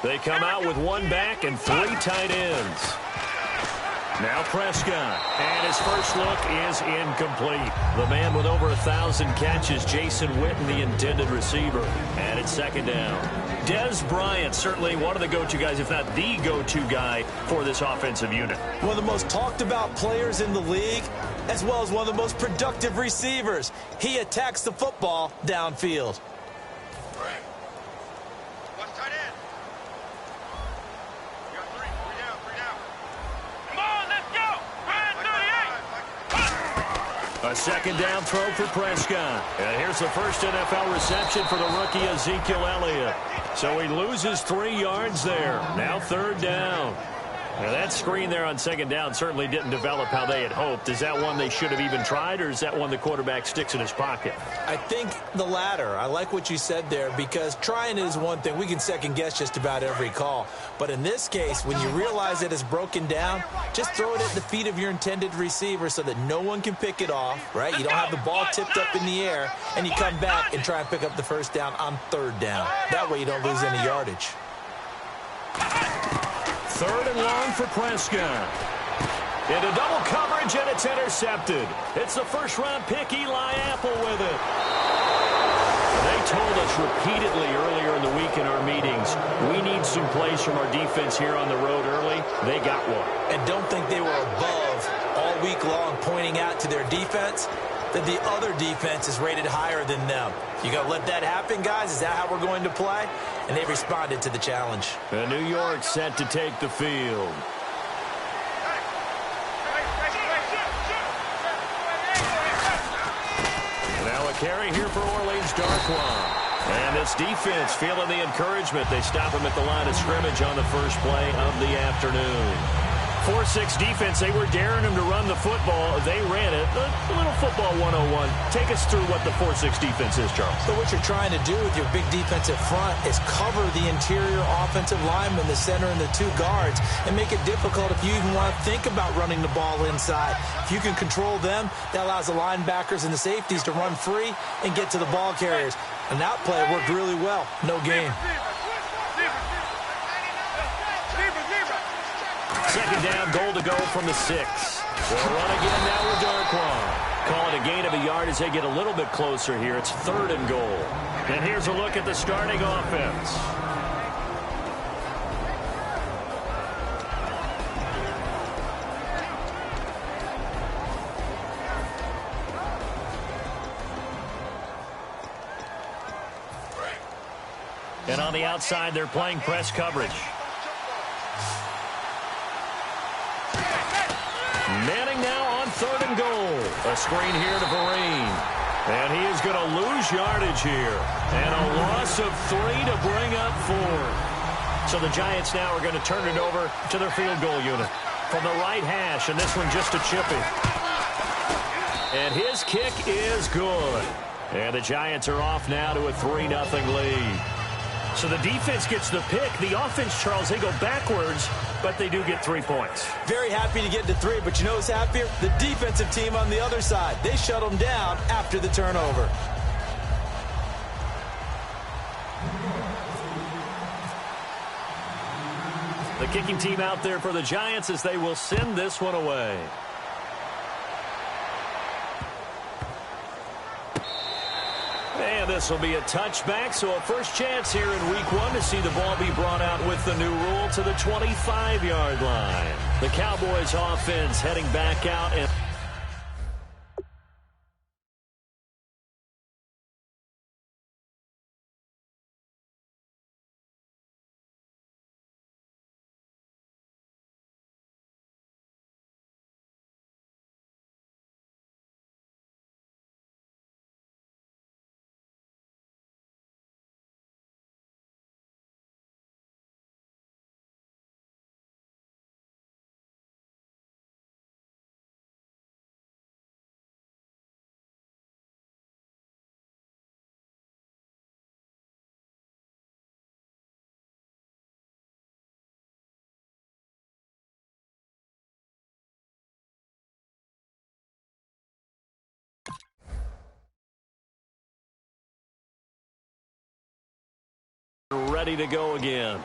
They come out with one back and three tight ends. Now Prescott, and his first look is incomplete. The man with over 1,000 catches, Jason Witten, the intended receiver. And it's second down. Dez Bryant, certainly one of the go-to guys, if not the go-to guy for this offensive unit. One of the most talked about players in the league, as well as one of the most productive receivers. He attacks the football downfield. A second down throw for Prescott. And here's the first NFL reception for the rookie Ezekiel Elliott. So he loses 3 yards there. Now third down. Now that screen there on second down certainly didn't develop how they had hoped. Is that one they should have even tried, or is that one the quarterback sticks in his pocket? I think the latter. I like what you said there, because trying is one thing. We can second guess just about every call. But in this case, when you realize it is broken down, just throw it at the feet of your intended receiver so that no one can pick it off, right? You don't have the ball tipped up in the air, and you come back and try and pick up the first down on third down. That way you don't lose any yardage. Third and long for Prescott. Into double coverage, and it's intercepted. It's the first-round pick, Eli Apple, with it. They told us repeatedly earlier in the week in our meetings, we need some plays from our defense here on the road early. They got one. And don't think they were above all week long pointing out to their defense that the other defense is rated higher than them. You got to let that happen, guys? Is that how we're going to play? And they responded to the challenge. And New York set to take the field. Now a carry here for Orleans Darkwa. And this defense feeling the encouragement. They stop him at the line of scrimmage on the first play of the afternoon. 4-6 defense, they were daring him to run the football. They ran it. A little football 101. Take us through what the 4-6 defense is, Charles. So what you're trying to do with your big defensive front is cover the interior offensive lineman, the center, and the 2 guards, and make it difficult if you even want to think about running the ball inside. If you can control them, that allows the linebackers and the safeties to run free and get to the ball carriers. And that play worked really well. No gain. Second down, goal to go from the 6. They'll run again now with Darkwa. Call it a gain of a yard as they get a little bit closer here. It's third and goal. And here's a look at the starting offense. And on the outside, they're playing press coverage. Manning now on third and goal. A screen here to Vereen. And he is going to lose yardage here. And a loss of 3 to bring up 4. So the Giants now are going to turn it over to their field goal unit. From the right hash, and this one just a chippy. And his kick is good. And the Giants are off now to a 3-0 lead. So the defense gets the pick. The offense, Charles, they go backwards, but they do get 3 points. Very happy to get to 3, but you know who's happier? The defensive team on the other side. They shut them down after the turnover. The kicking team out there for the Giants as they will send this one away. And this will be a touchback, so a first chance here in week 1 to see the ball be brought out with the new rule to the 25-yard line. The Cowboys offense heading back out. And ready to go again.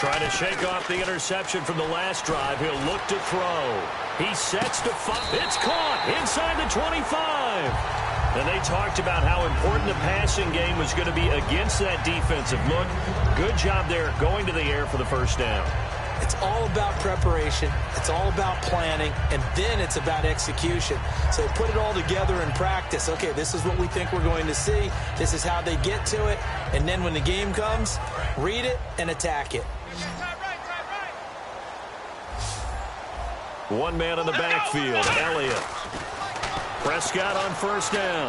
Trying to shake off the interception from the last drive. He'll look to throw. He sets to fire. It's caught inside the 25. And they talked about how important the passing game was going to be against that defensive look. Good job there going to the air for the first down. It's all about preparation. It's all about planning. And then it's about execution. So they put it all together in practice. Okay, this is what we think we're going to see. This is how they get to it. And then when the game comes, read it and attack it. One man in the backfield, Elliott. Prescott on first down.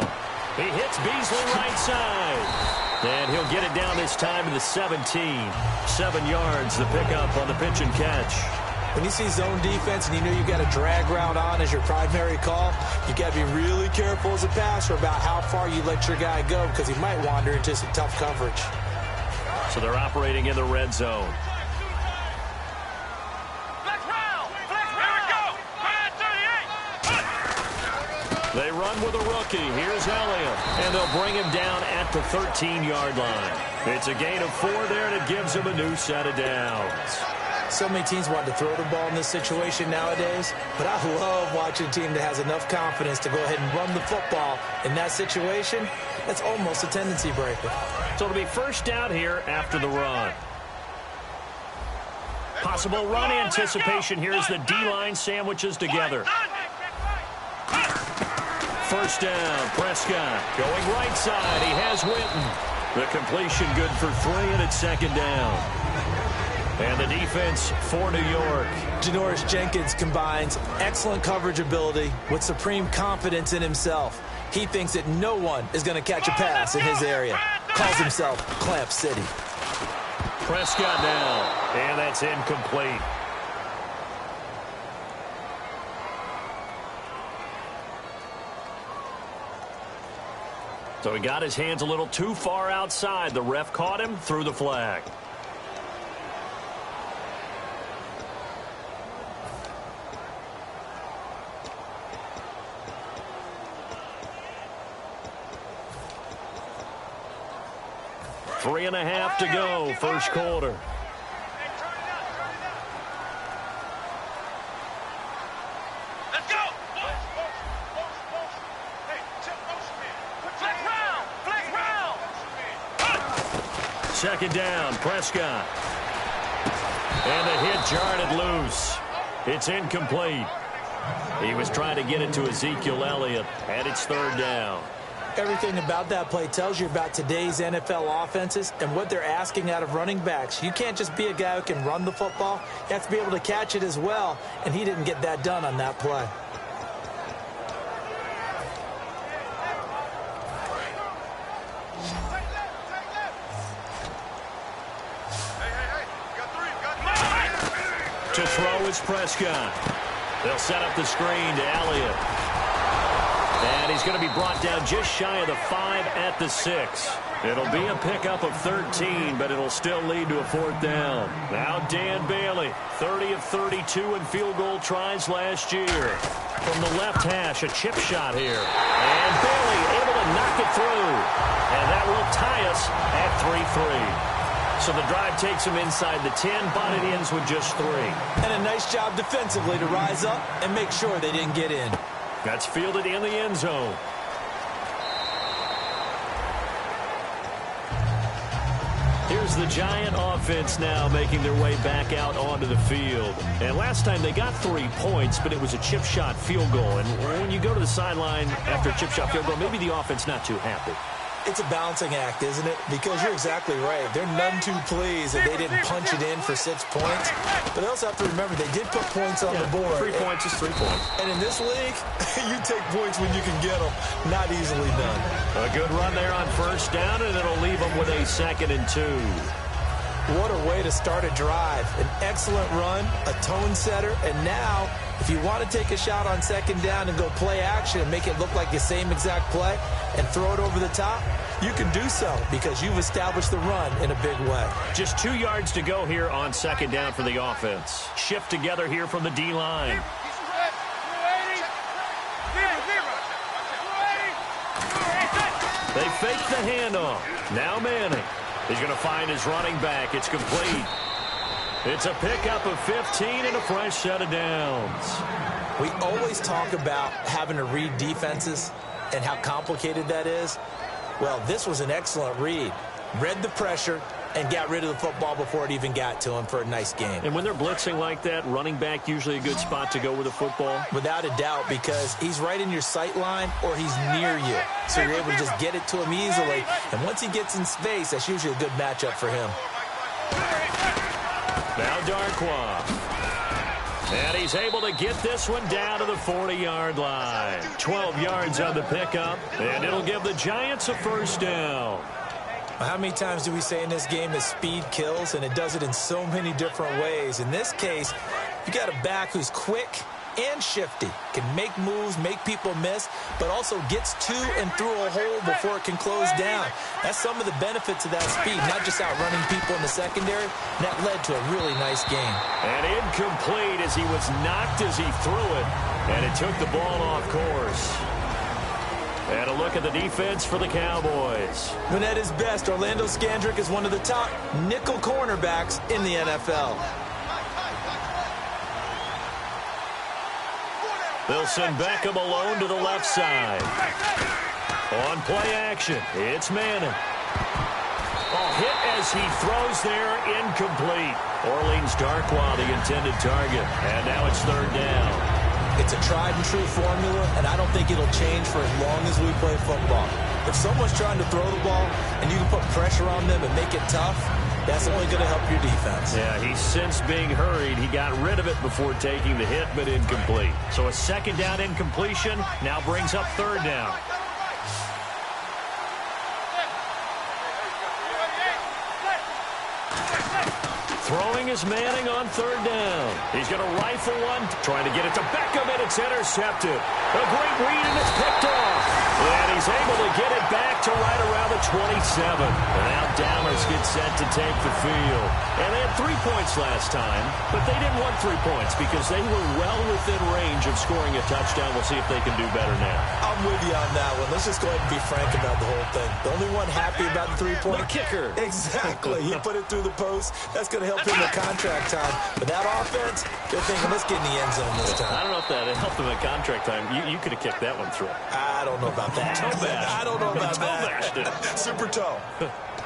He hits Beasley right side. And he'll get it down this time to the 17. 7 yards, the pickup on the pitch and catch. When you see zone defense and you know you've got a drag route on as your primary call, you got to be really careful as a passer about how far you let your guy go because he might wander into some tough coverage. So they're operating in the red zone. They run with a rookie. Here's Elliott. And they'll bring him down at the 13-yard line. It's a gain of 4 there, and it gives him a new set of downs. So many teams want to throw the ball in this situation nowadays, but I love watching a team that has enough confidence to go ahead and run the football in that situation. That's almost a tendency breaker. So it'll be first down here after the run. Possible run anticipation here as the D-line sandwiches together. First down, Prescott going right side. He has Witten. The completion good for 3, and it's second down. And the defense for New York. Janoris Jenkins combines excellent coverage ability with supreme confidence in himself. He thinks that no one is going to catch a pass in his area. Calls himself Clamp City. Prescott now, and that's incomplete. So he got his hands a little too far outside. The ref caught him, threw the flag. Three and a half to go, first quarter. Second down, Prescott. And the hit jarred it loose. It's incomplete. He was trying to get it to Ezekiel Elliott, and it's third down. Everything about that play tells you about today's NFL offenses and what they're asking out of running backs. You can't just be a guy who can run the football. You have to be able to catch it as well, and he didn't get that done on that play. To throw is Prescott. They'll set up the screen to Elliott. And he's going to be brought down just shy of the 5 at the 6. It'll be a pickup of 13, but it'll still lead to a fourth down. Now Dan Bailey, 30 of 32 in field goal tries last year. From the left hash, a chip shot here. And Bailey able to knock it through. And that will tie us at 3-3. So the drive takes him inside the 10, but it ends with just 3. And a nice job defensively to rise up and make sure they didn't get in. That's fielded in the end zone. Here's the Giant offense now making their way back out onto the field. And last time they got 3 points, but it was a chip shot field goal. And when you go to the sideline after a chip shot field goal, maybe the offense not too happy. It's a balancing act, isn't it? Because you're exactly right. They're none too pleased that they didn't punch it in for 6 points. But they also have to remember they did put points on the board. 3 points is 3 points. And in this league, you take points when you can get them. Not easily done. A good run there on first down, and it'll leave them with a 2nd and 2. What a way to start a drive. An excellent run, a tone setter, and now if you want to take a shot on 2nd down and go play action and make it look like the same exact play and throw it over the top, you can do so because you've established the run in a big way. Just 2 yards to go here on 2nd down for the offense. Shift together here from the D-line. They fake the handoff. Now Manning. He's going to find his running back. It's complete. It's a pickup of 15 and a fresh set of downs. We always talk about having to read defenses and how complicated that is. Well, this was an excellent read. Read the pressure and got rid of the football before it even got to him for a nice game. And when they're blitzing like that, running back usually a good spot to go with the football? Without a doubt, because he's right in your sight line or he's near you. So you're able to just get it to him easily. And once he gets in space, that's usually a good matchup for him. Now Darkwa. And he's able to get this one down to the 40-yard line. 12 yards on the pickup, and it'll give the Giants a first down. How many times do we say in this game that speed kills, and it does it in so many different ways? In this case, you got a back who's quick and shifty, can make moves, make people miss, but also gets to and through a hole before it can close down. That's some of the benefits of that speed, not just outrunning people in the secondary. And that led to a really nice game. And incomplete as he was knocked as he threw it, and it took the ball off course. And a look at the defense for the Cowboys. When at his best, Orlando Scandrick is one of the top nickel cornerbacks in the NFL. They'll send Beckham alone to the left side. On play action, it's Manning. Hit as he throws there, incomplete. Orleans Darkwa, the intended target. And now it's third down. It's a tried-and-true formula, and I don't think it'll change for as long as we play football. If someone's trying to throw the ball and you can put pressure on them and make it tough, that's only going to help your defense. Yeah, he's since being hurried. He got rid of it before taking the hit, but incomplete. So a second down incompletion now brings up third down. Throwing is Manning on third down. He's going to rifle one, trying to get it to Beckham, and it's intercepted. A great read, and it's picked off. And he's able to get it back to right around the 27. And now Dallas gets set to take the field. And they had 3 points last time, but they didn't want 3 points because they were well within range of scoring a touchdown. We'll see if they can do better now. I'm with you on that one. Let's just go ahead and be frank about the whole thing. The only one happy about the 3-point. The kicker. Exactly. He put it through the post. That's going to help him in contract time. But that offense, they're thinking, let's get in the end zone this time. I don't know if that helped him at contract time. You could have kicked that one through. I don't know about that. I don't know about that. Super toe.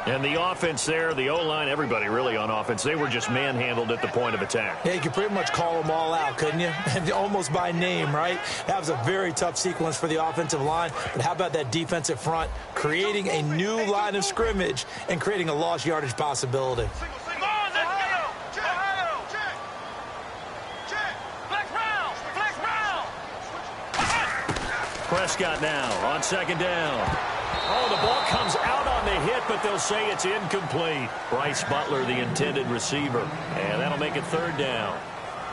And the offense there, the O-line, everybody really on offense, they were just manhandled at the point of attack. Yeah, you could pretty much call them all out, couldn't you? And almost by name, right? That was a very tough sequence for the offensive line. But how about that defensive front creating a new line of scrimmage and creating a lost yardage possibility? Prescott now on second down. Oh, the ball comes out on the hit, but they'll say it's incomplete. Bryce Butler, the intended receiver. And that'll make it third down.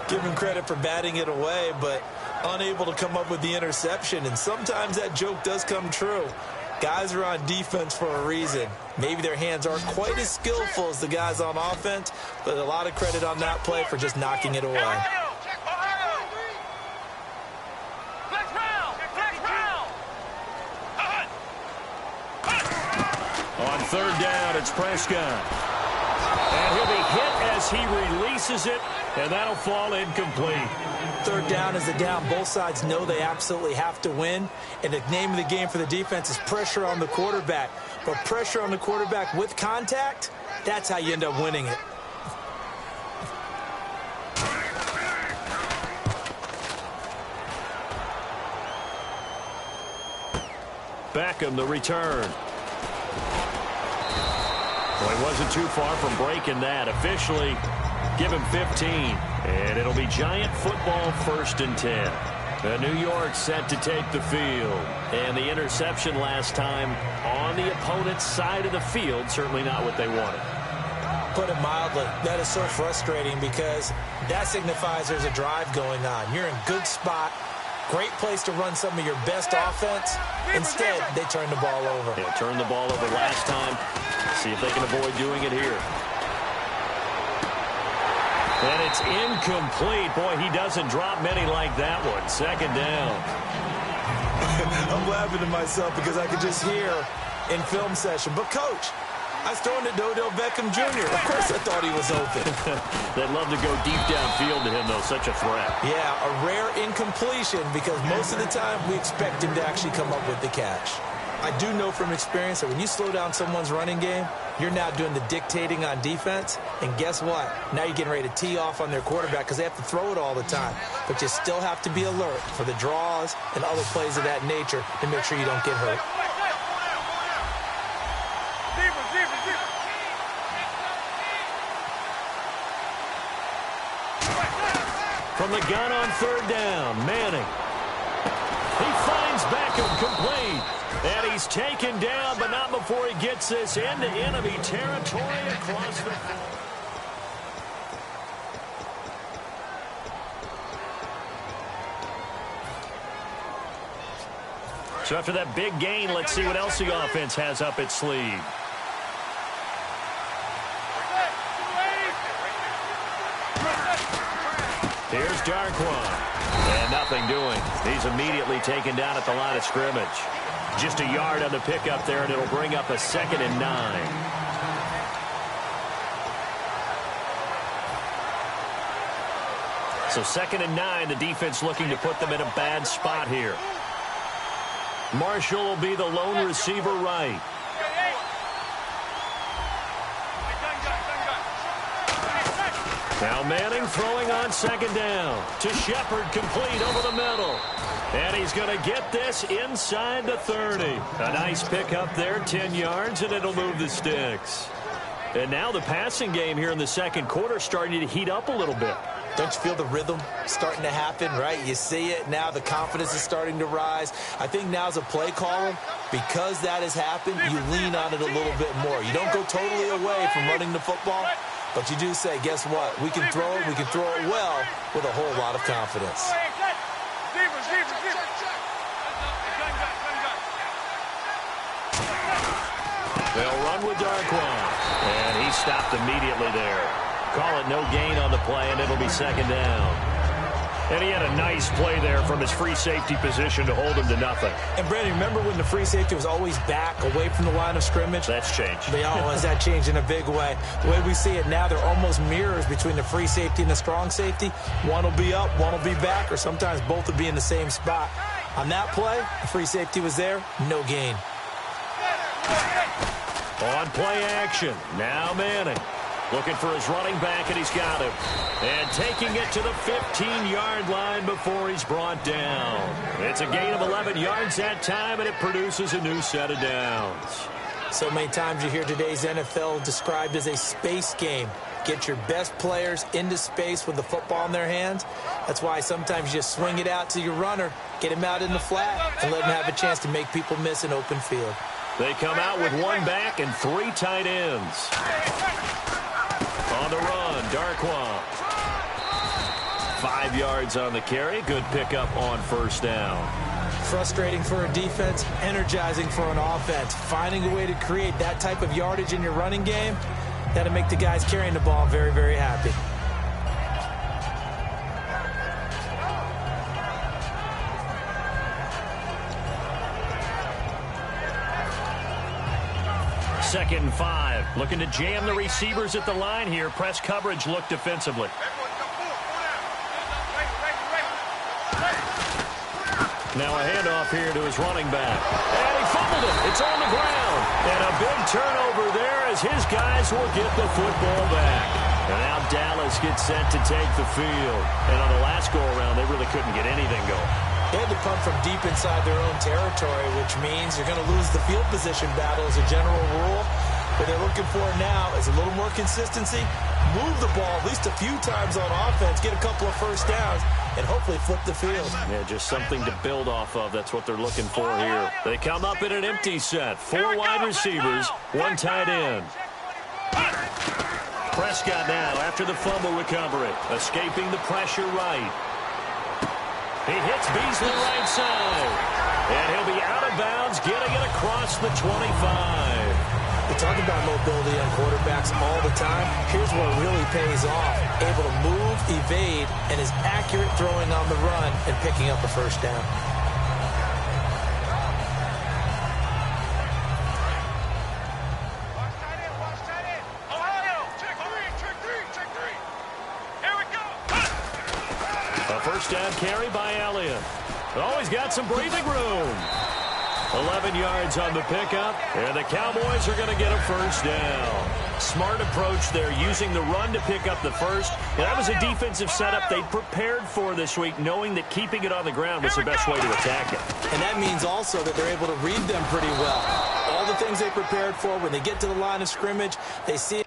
Give him credit for batting it away, but unable to come up with the interception. And sometimes that joke does come true. Guys are on defense for a reason. Maybe their hands aren't quite as skillful as the guys on offense, but a lot of credit on that play for just knocking it away. On third down, it's Prescott. And he'll be hit as he releases it, and that'll fall incomplete. Third down is the down. Both sides know they absolutely have to win, and the name of the game for the defense is pressure on the quarterback. But pressure on the quarterback with contact, that's how you end up winning it. Beckham, the return. Well, he wasn't too far from breaking that. Officially, give him 15. And it'll be Giant football, 1st and 10. New York set to take the field. And the interception last time on the opponent's side of the field, certainly not what they wanted. Put it mildly, that is so frustrating because that signifies there's a drive going on. You're in good spot. Great place to run some of your best offense. Instead, they turn the ball over. Yeah, turned the ball over last time. See if they can avoid doing it here. And it's incomplete. Boy, he doesn't drop many like that one. Second down. I'm laughing to myself because I could just hear in film session. But, Coach, I was throwing it to Odell Beckham Jr. Of course I thought he was open. They'd love to go deep downfield to him, though. Such a threat. Yeah, a rare incompletion because most of the time we expect him to actually come up with the catch. I do know from experience that when you slow down someone's running game, you're now doing the dictating on defense. And guess what? Now you're getting ready to tee off on their quarterback because they have to throw it all the time. But you still have to be alert for the draws and other plays of that nature to make sure you don't get hurt. From the gun on third down, Manning. He finds Beckham complete. And he's taken down, but not before he gets this into enemy territory across the field. So after that big gain, let's see what else the offense has up its sleeve. Here's Darquan. And nothing doing. He's immediately taken down at the line of scrimmage. Just a yard on the pickup there, and it'll bring up a 2nd and 9. So 2nd and 9, the defense looking to put them in a bad spot here. Marshall will be the lone receiver right. Now Manning throwing on 2nd down to Shepard, complete over the middle. And he's going to get this inside the 30. A nice pickup there, 10 yards, and it'll move the sticks. And now the passing game here in the second quarter starting to heat up a little bit. Don't you feel the rhythm starting to happen, right? You see it now. The confidence is starting to rise. I think now as a play caller, because that has happened, you lean on it a little bit more. You don't go totally away from running the football, but you do say, guess what? We can throw it. We can throw it well with a whole lot of confidence. They'll run with Darquan. And he stopped immediately there. Call it no gain on the play, and it'll be 2nd down. And he had a nice play there from his free safety position to hold him to nothing. And, Brandon, remember when the free safety was always back away from the line of scrimmage? That's changed. Has that changed in a big way? The way we see it now, they're almost mirrors between the free safety and the strong safety. One will be up, one will be back, or sometimes both will be in the same spot. On that play, the free safety was there, no gain. On play action, now Manning. Looking for his running back, and he's got him. And taking it to the 15-yard line before he's brought down. It's a gain of 11 yards that time, and it produces a new set of downs. So many times you hear today's NFL described as a space game. Get your best players into space with the football in their hands. That's why sometimes you just swing it out to your runner, get him out in the flat, and let him have a chance to make people miss an open field. They come out with one back and 3 tight ends. On the run, Darquan. 5 yards on the carry. Good pickup on first down. Frustrating for a defense, energizing for an offense. Finding a way to create that type of yardage in your running game, that'll make the guys carrying the ball very, very happy. Second and 5. Looking to jam the receivers at the line here. Press coverage look defensively. Now a handoff here to his running back. And he fumbled it. It's on the ground. And a big turnover there as his guys will get the football back. And now Dallas gets set to take the field. And on the last go-around, they really couldn't get anything going. They had to punt from deep inside their own territory, which means you're going to lose the field position battle as a general rule. What they're looking for now is a little more consistency, move the ball at least a few times on offense, get a couple of first downs, and hopefully flip the field. Yeah, just something to build off of. That's what they're looking for here. They come up in an empty set. 4 wide receivers, 1 tight end. Prescott now after the fumble recovery, escaping the pressure right. He hits Beasley right side. And he'll be out of bounds, getting it across the 25. We talk about mobility on quarterbacks all the time. Here's where it really pays off. Able to move, evade, and is accurate throwing on the run and picking up a first down. carry by Elliott. Always got some breathing room. 11 yards on the pickup, and the Cowboys are going to get a first down. Smart approach there, using the run to pick up the first. And that was a defensive setup they prepared for this week, knowing that keeping it on the ground was the best way to attack it. And that means also that they're able to read them pretty well. All the things they prepared for, when they get to the line of scrimmage, they see it.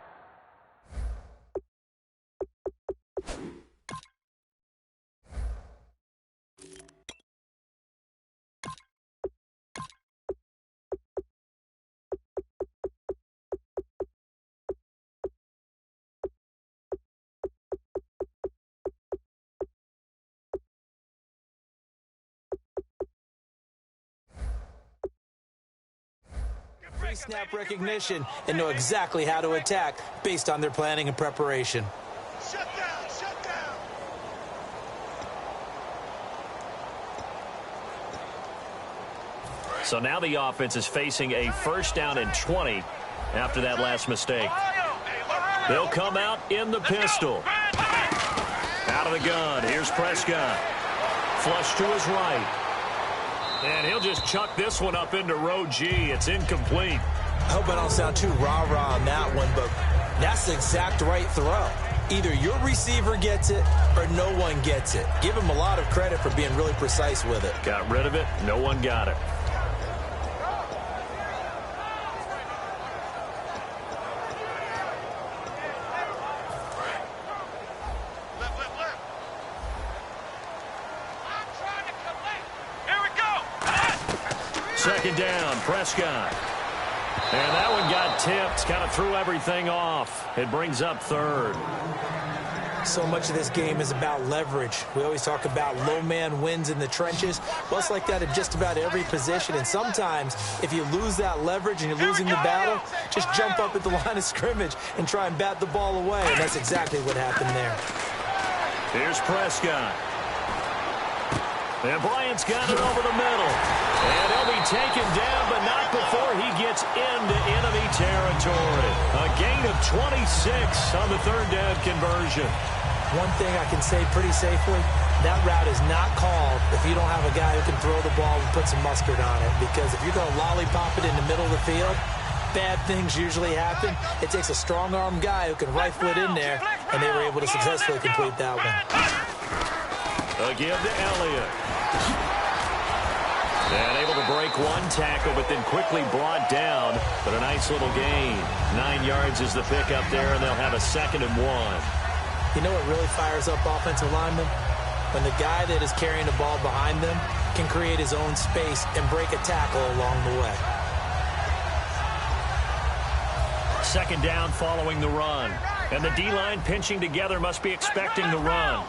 Snap recognition and know exactly how to attack based on their planning and preparation. Shut down. So now the offense is facing a first down and 20 after that last mistake. They'll come out in the pistol. Out of the gun. Here's Prescott. Flush to his right. And he'll just chuck this one up into row G. It's incomplete. I hope I don't sound too rah-rah on that one, but that's the exact right throw. Either your receiver gets it or no one gets it. Give him a lot of credit for being really precise with it. Got rid of it. No one got it. Second down, Prescott. And that one got tipped. Kind of threw everything off. It brings up third. So much of this game is about leverage. We always talk about low man wins in the trenches. Well, it's like that in just about every position. And sometimes, if you lose that leverage and you're losing the battle, just jump up at the line of scrimmage and try and bat the ball away. And that's exactly what happened there. Here's Prescott. And Bryant's got it over the middle. And he'll be taken down, but not before he gets into enemy territory. A gain of 26 on the third down conversion. One thing I can say pretty safely, that route is not called if you don't have a guy who can throw the ball and put some mustard on it. Because if you're going to lollipop it in the middle of the field, bad things usually happen. It takes a strong-arm guy who can rifle it in there, and they were able to successfully complete that one. Again to Elliott. And able to break one tackle, but then quickly brought down. But a nice little gain. 9 yards is the pickup there, and they'll have a 2nd and 1. You know what really fires up offensive linemen? When the guy that is carrying the ball behind them can create his own space and break a tackle along the way. 2nd down following the run. And the D-line pinching together must be expecting the run.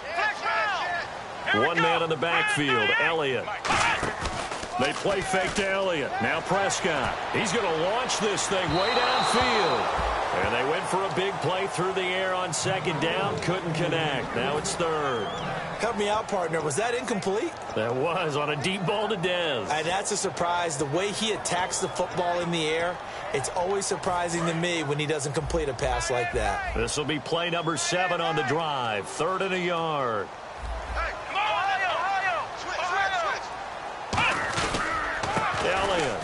One man in the backfield, Elliott. They play fake to Elliott. Now Prescott. He's going to launch this thing way downfield. And they went for a big play through the air on 2nd down. Couldn't connect. Now it's 3rd. Help me out, partner. Was that incomplete? That was on a deep ball to Dez. And that's a surprise. The way he attacks the football in the air, it's always surprising to me when he doesn't complete a pass like that. This will be play number 7 on the drive. 3rd and a yard. Elliott.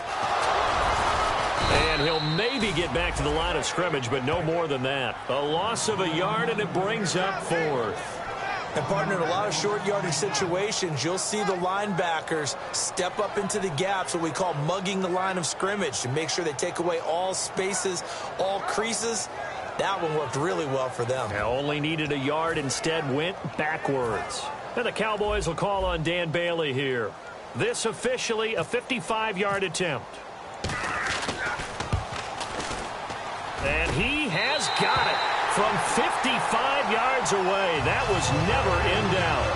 And he'll maybe get back to the line of scrimmage, but no more than that. A loss of a yard, and it brings up 4th. And, partner, in a lot of short yardage situations, you'll see the linebackers step up into the gaps, what we call mugging the line of scrimmage, to make sure they take away all spaces, all creases. That one worked really well for them. They only needed a yard, instead went backwards. And the Cowboys will call on Dan Bailey here. This officially a 55-yard attempt. And he has got it from 55 yards away. That was never in doubt.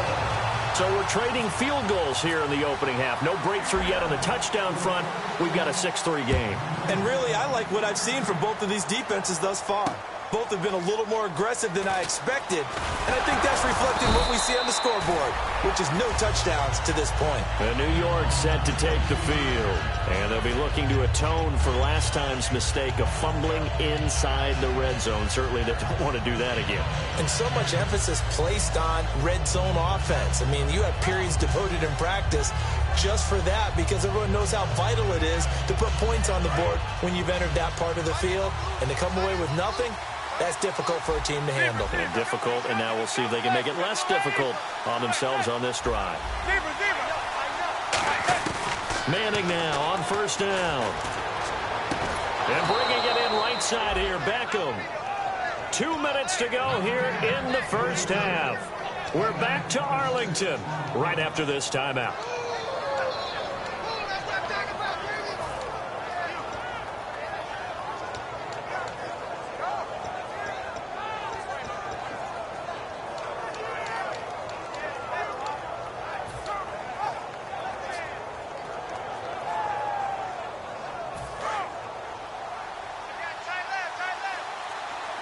So we're trading field goals here in the opening half. No breakthrough yet on the touchdown front. We've got a 6-3 game. And really, I like what I've seen from both of these defenses thus far. Both have been a little more aggressive than I expected, and I think that's reflecting what we see on the scoreboard, which is no touchdowns to this point. And New York set to take the field, and they'll be looking to atone for last time's mistake of fumbling inside the red zone. Certainly they don't want to do that again. And so much emphasis placed on red zone offense. I mean, you have periods devoted in practice just for that, because everyone knows how vital it is to put points on the board when you've entered that part of the field. And to come away with nothing, that's difficult for a team to handle. And difficult, and now we'll see if they can make it less difficult on themselves on this drive. Manning now on first down. And bringing it in right side here, Beckham. 2 minutes to go here in the first half. We're back to Arlington right after this timeout.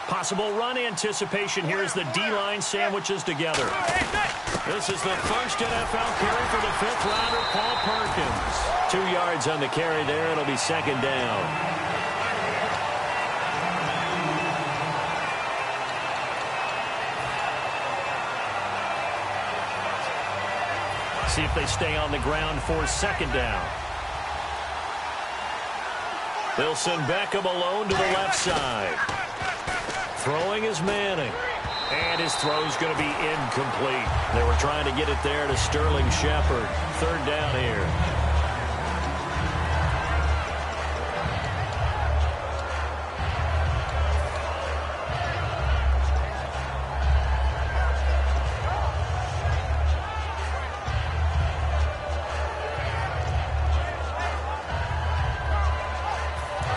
Possible run anticipation here as the D-line sandwiches together. This is the first NFL carry for the fifth-rounder, Paul Perkins. 2 yards on the carry there. It'll be second down. See if they stay on the ground for second down. They'll send Beckham alone to the left side. Throwing is Manning. And his throw's going to be incomplete. They were trying to get it there to Sterling Shepard. Third down here.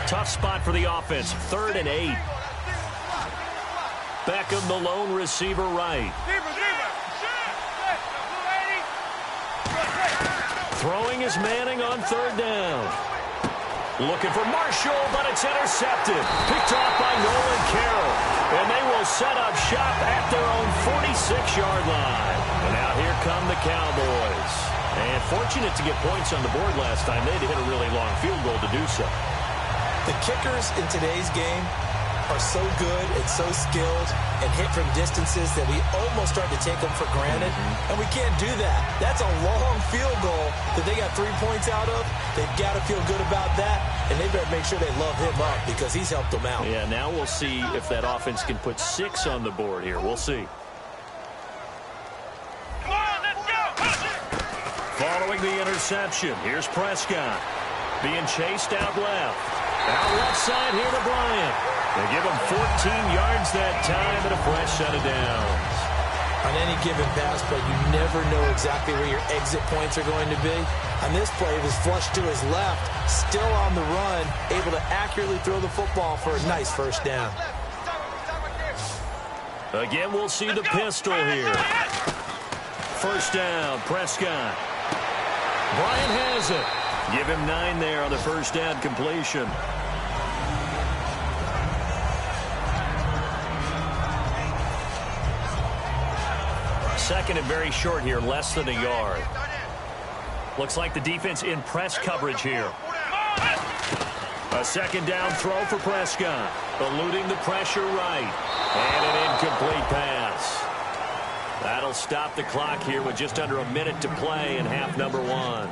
Tough spot for the offense. 3rd and 8. Beckham, the lone receiver right. Throwing is Manning on third down. Looking for Marshall, but it's intercepted. Picked off by Nolan Carroll. And they will set up shop at their own 46-yard line. And now here come the Cowboys. And fortunate to get points on the board last time. They had to hit a really long field goal to do so. The kickers in today's game are so good and so skilled and hit from distances that we almost start to take them for granted. And we can't do that. That's a long field goal that they got 3 points out of. They've got to feel good about that, and they better make sure they love him up because he's helped them out. Yeah, now we'll see if that offense can put 6 on the board here. We'll see. Following the interception, here's Prescott. Being chased out left. Out left side here to Bryant. They give him 14 yards that time and a fresh set of downs. On any given pass play, you never know exactly where your exit points are going to be. On this play, it was flushed to his left, still on the run, able to accurately throw the football for a nice first down. Again, we'll see the pistol here. First down, Prescott. Bryant has it. Give him 9 there on the first down completion. Second and very short here, less than a yard. Looks like the defense in press coverage here. A second down throw for Prescott. Eluding the pressure right. And an incomplete pass. That'll stop the clock here with just under a minute to play in half number 1.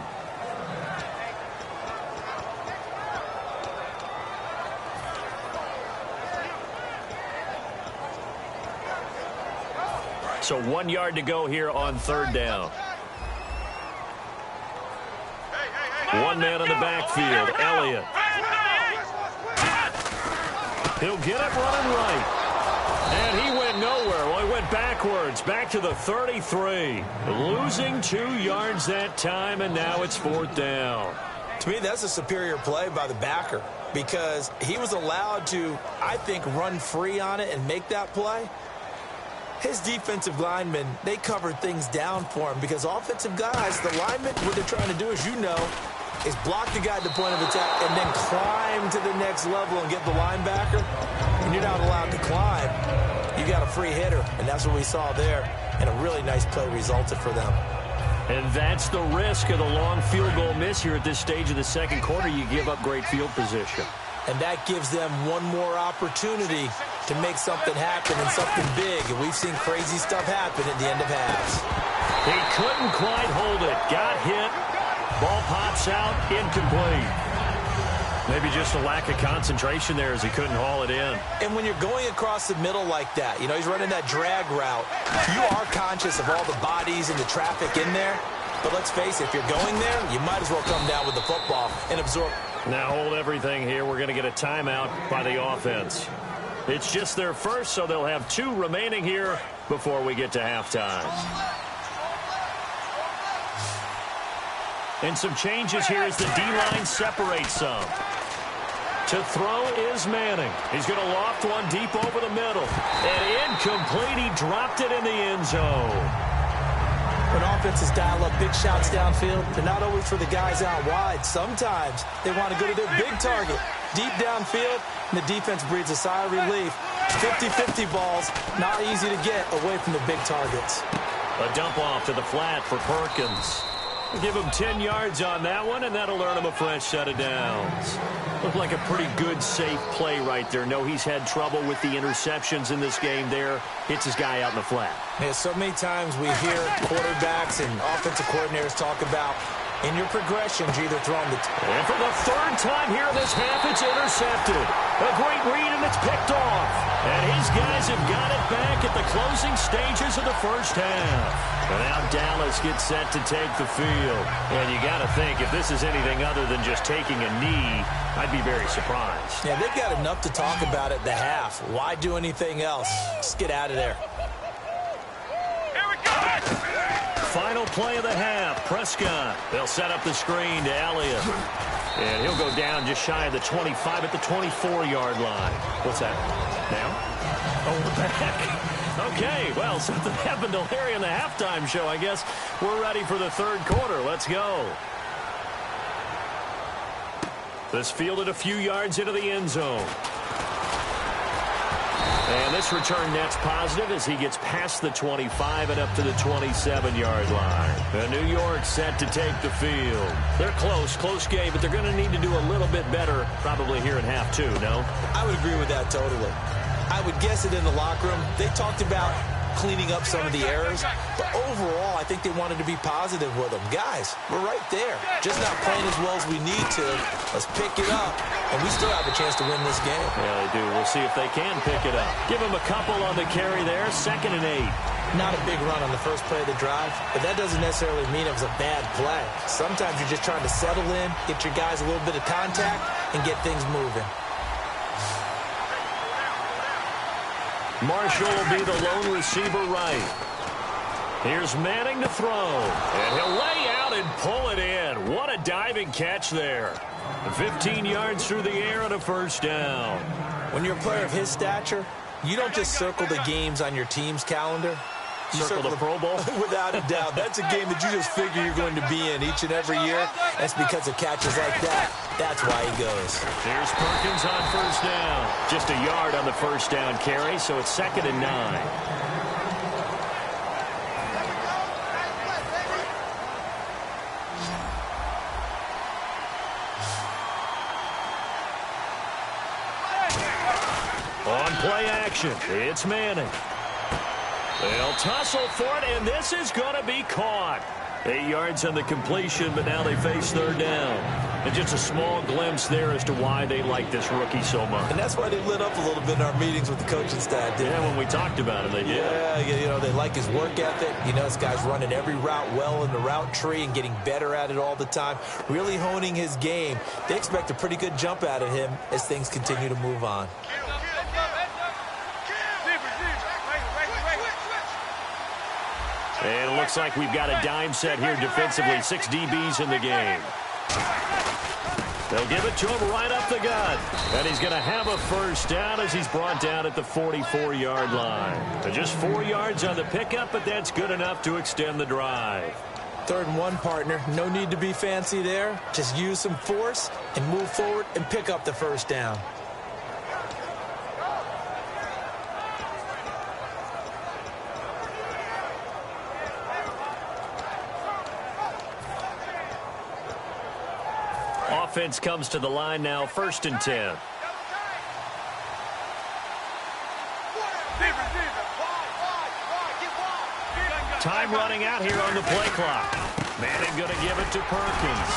So 1 yard to go here on third down. One man in the backfield, Elliott. He'll get it running right. And he went nowhere. Well, he went backwards, back to the 33. Losing 2 yards that time, and now it's fourth down. To me, that's a superior play by the backer because he was allowed to, I think, run free on it and make that play. His defensive linemen, they covered things down for him because offensive guys, the linemen, what they're trying to do, as you know, is block the guy at the point of attack and then climb to the next level and get the linebacker. When you're not allowed to climb, you got a free hitter, and that's what we saw there, and a really nice play resulted for them. And that's the risk of the long field goal miss here at this stage of the second quarter. You give up great field position. And that gives them one more opportunity to make something happen and something big. And we've seen crazy stuff happen at the end of halves. He couldn't quite hold it. Got hit. Ball pops out. Incomplete. Maybe just a lack of concentration there as he couldn't haul it in. And when you're going across the middle like that, you know, he's running that drag route, you are conscious of all the bodies and the traffic in there. But let's face it, if you're going there, you might as well come down with the football and absorb. Now hold everything here. We're going to get a timeout by the offense. It's just their first, so they'll have 2 remaining here before we get to halftime. And some changes here as the D-line separates some. To throw is Manning. He's going to loft one deep over the middle. And incomplete. He dropped it in the end zone. When offenses dial up big shots downfield, they're not always for the guys out wide. Sometimes they want to go to their big target. Deep downfield, and the defense breathes a sigh of relief. 50-50 balls, not easy to get away from the big targets. A dump off to the flat for Perkins. Give him 10 yards on that one, and that'll earn him a fresh set of downs. Looked like a pretty good, safe play right there. No, he's had trouble with the interceptions in this game there. Hits his guy out in the flat. Yeah, so many times we hear quarterbacks and offensive coordinators talk about, in your progressions, you're either throwing the... And for the 3rd time here in this half, it's intercepted. A great read, and it's picked off. And his guys have got it back at the closing stages of the first half. And now Dallas gets set to take the field. And you got to think, if this is anything other than just taking a knee, I'd be very surprised. Yeah, they've got enough to talk about at the half. Why do anything else? Just get out of there. Final play of the half. Prescott. They'll set up the screen to Elliott. And he'll go down just shy of the 25 at the 24-yard line. What's that? Now? Oh, what the heck? Okay, well, something happened to Larry in the halftime show, I guess. We're ready for the 3rd quarter. Let's go. This fielded a few yards into the end zone. And this return net's positive as he gets past the 25 and up to the 27-yard line. And New York set to take the field. They're close game, but they're going to need to do a little bit better probably here in half 2, no? I would agree with that totally. I would guess it in the locker room. They talked about cleaning up some of the errors, but overall, I think they wanted to be positive with them. Guys, we're right there. Just not playing as well as we need to. Let's pick it up, and we still have a chance to win this game. Yeah, they do. We'll see if they can pick it up. Give them a couple on the carry there. 2nd and 8. Not a big run on the first play of the drive, but that doesn't necessarily mean it was a bad play. Sometimes you're just trying to settle in, get your guys a little bit of contact, and get things moving. Marshall will be the lone receiver right. Here's Manning to throw. And he'll lay out and pull it in. What a diving catch there. 15 yards through the air and a first down. When you're a player of his stature, you don't just circle the games on your team's calendar. You circle the Pro Bowl? Without a doubt. That's a game that you just figure you're going to be in each and every year. That's because of catches like that. That's why he goes. Here's Perkins on first down. Just a yard on the first down carry, so it's 2nd and 9. On play action, it's Manning. They'll tussle for it, and this is going to be caught. 8 yards on the completion, but now they face 3rd down. And just a small glimpse there as to why they like this rookie so much. And that's why they lit up a little bit in our meetings with the coaching staff, didn't they? When we talked about him, they did. Yeah, you know, they like his work ethic. You know, this guy's running every route well in the route tree and getting better at it all the time, really honing his game. They expect a pretty good jump out of him as things continue to move on. And it looks like we've got a dime set here defensively. 6 DBs in the game. They'll give it to him right up the gut. And he's going to have a first down as he's brought down at the 44-yard line. And just 4 yards on the pickup, but that's good enough to extend the drive. 3rd and 1, partner. No need to be fancy there. Just use some force and move forward and pick up the first down. Offense comes to the line now, 1st and 10. Time running out here on the play clock. Manning going to give it to Perkins.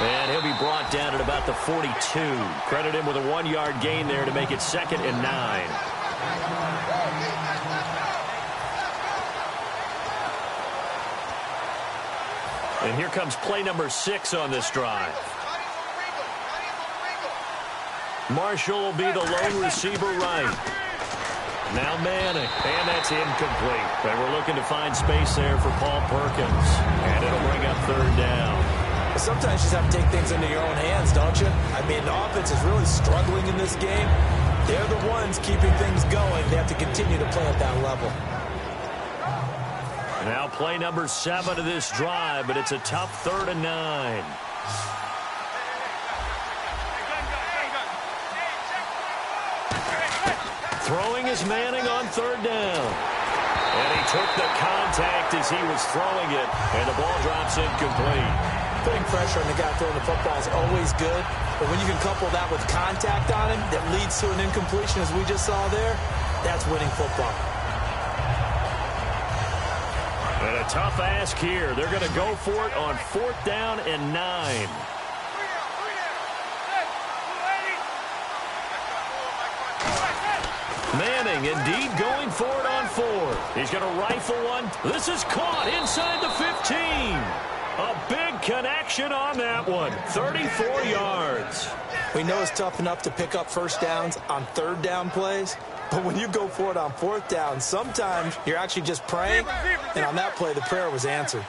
And he'll be brought down at about the 42. Credit him with a 1-yard gain there to make it 2nd and 9. And here comes play number 6 on this drive. Marshall will be the lone receiver right. Now Manning, and that's incomplete. They were looking to find space there for Paul Perkins, and it'll bring up 3rd down. Sometimes you just have to take things into your own hands, don't you? I mean, the offense is really struggling in this game. They're the ones keeping things going. They have to continue to play at that level. Now play number 7 of this drive, but it's a tough 3rd and 9. Throwing is Manning on 3rd down. And he took the contact as he was throwing it, and the ball drops incomplete. Putting pressure on the guy throwing the football is always good, but when you can couple that with contact on him that leads to an incompletion, as we just saw there, that's winning football. And a tough ask here. They're going to go for it on 4th down and 9. Manning indeed going for it on 4th. He's going to rifle one. This is caught inside the 15. A big connection on that one. 34 yards. We know it's tough enough to pick up 1st downs on 3rd down plays, but when you go for it on 4th down, sometimes you're actually just praying, and on that play, the prayer was answered.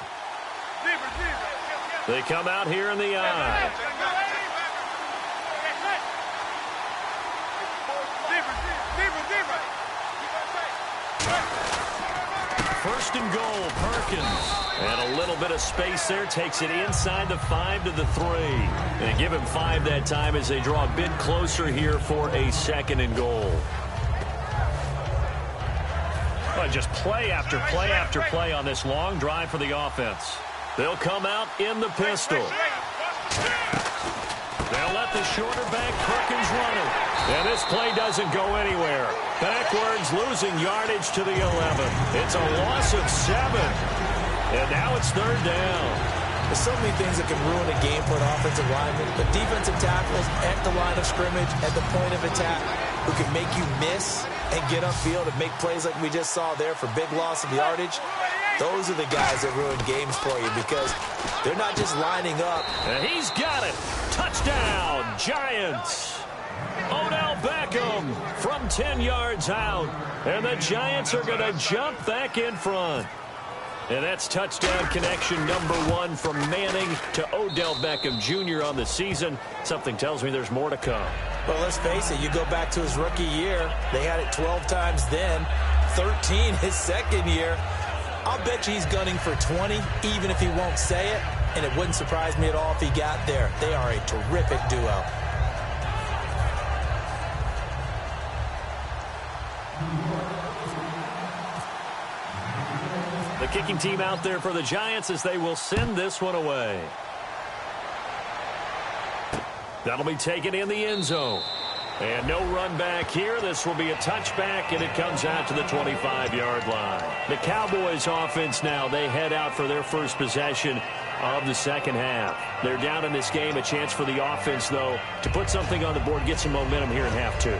They come out here in the eye. 1st and goal, Perkins. And a little bit of space there, takes it inside the 5 to the 3. And give him 5 that time as they draw a bit closer here for a 2nd and goal. Well, just play after play after play on this long drive for the offense. They'll come out in the pistol. They'll let the shorter back Perkins run it. And this play doesn't go anywhere. Backwards, losing yardage to the 11. It's a loss of 7. And now it's 3rd down. There's so many things that can ruin a game for an offensive lineman, but defensive tackles at the line of scrimmage, at the point of attack, who can make you miss and get upfield and make plays like we just saw there for big loss of yardage, those are the guys that ruin games for you because they're not just lining up. And he's got it. Touchdown, Giants. Odell Beckham from 10 yards out. And the Giants are going to jump back in front. And that's touchdown connection number 1 from Manning to Odell Beckham Jr. on the season. Something tells me there's more to come. Well, let's face it, you go back to his rookie year, they had it 12 times then, 13 his 2nd year. I'll bet you he's gunning for 20, even if he won't say it, and it wouldn't surprise me at all if he got there. They are a terrific duo. The kicking team out there for the Giants as they will send this one away. That'll be taken in the end zone. And no run back here. This will be a touchback, and it comes out to the 25-yard line. The Cowboys offense now, they head out for their first possession of the 2nd half. They're down in this game. A chance for the offense, though, to put something on the board, get some momentum here in half 2.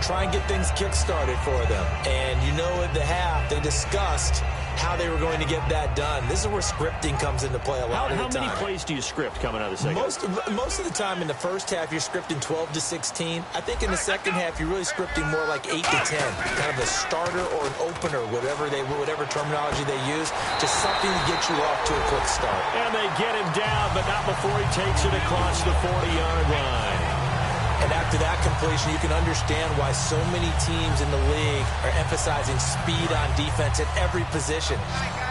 Try and get things kick-started for them. And you know at the half, they discussed how they were going to get that done. This is where scripting comes into play a lot of the time. How many plays do you script coming out of the 2nd half? Most of the time in the 1st half, you're scripting 12 to 16. I think in the 2nd half, you're really scripting more like 8 to 10. Kind of a starter or an opener, whatever terminology they use. Just something to get you off to a quick start. And they get him down, but not before he takes it across the 40-yard line. And after that completion, you can understand why so many teams in the league are emphasizing speed on defense at every position.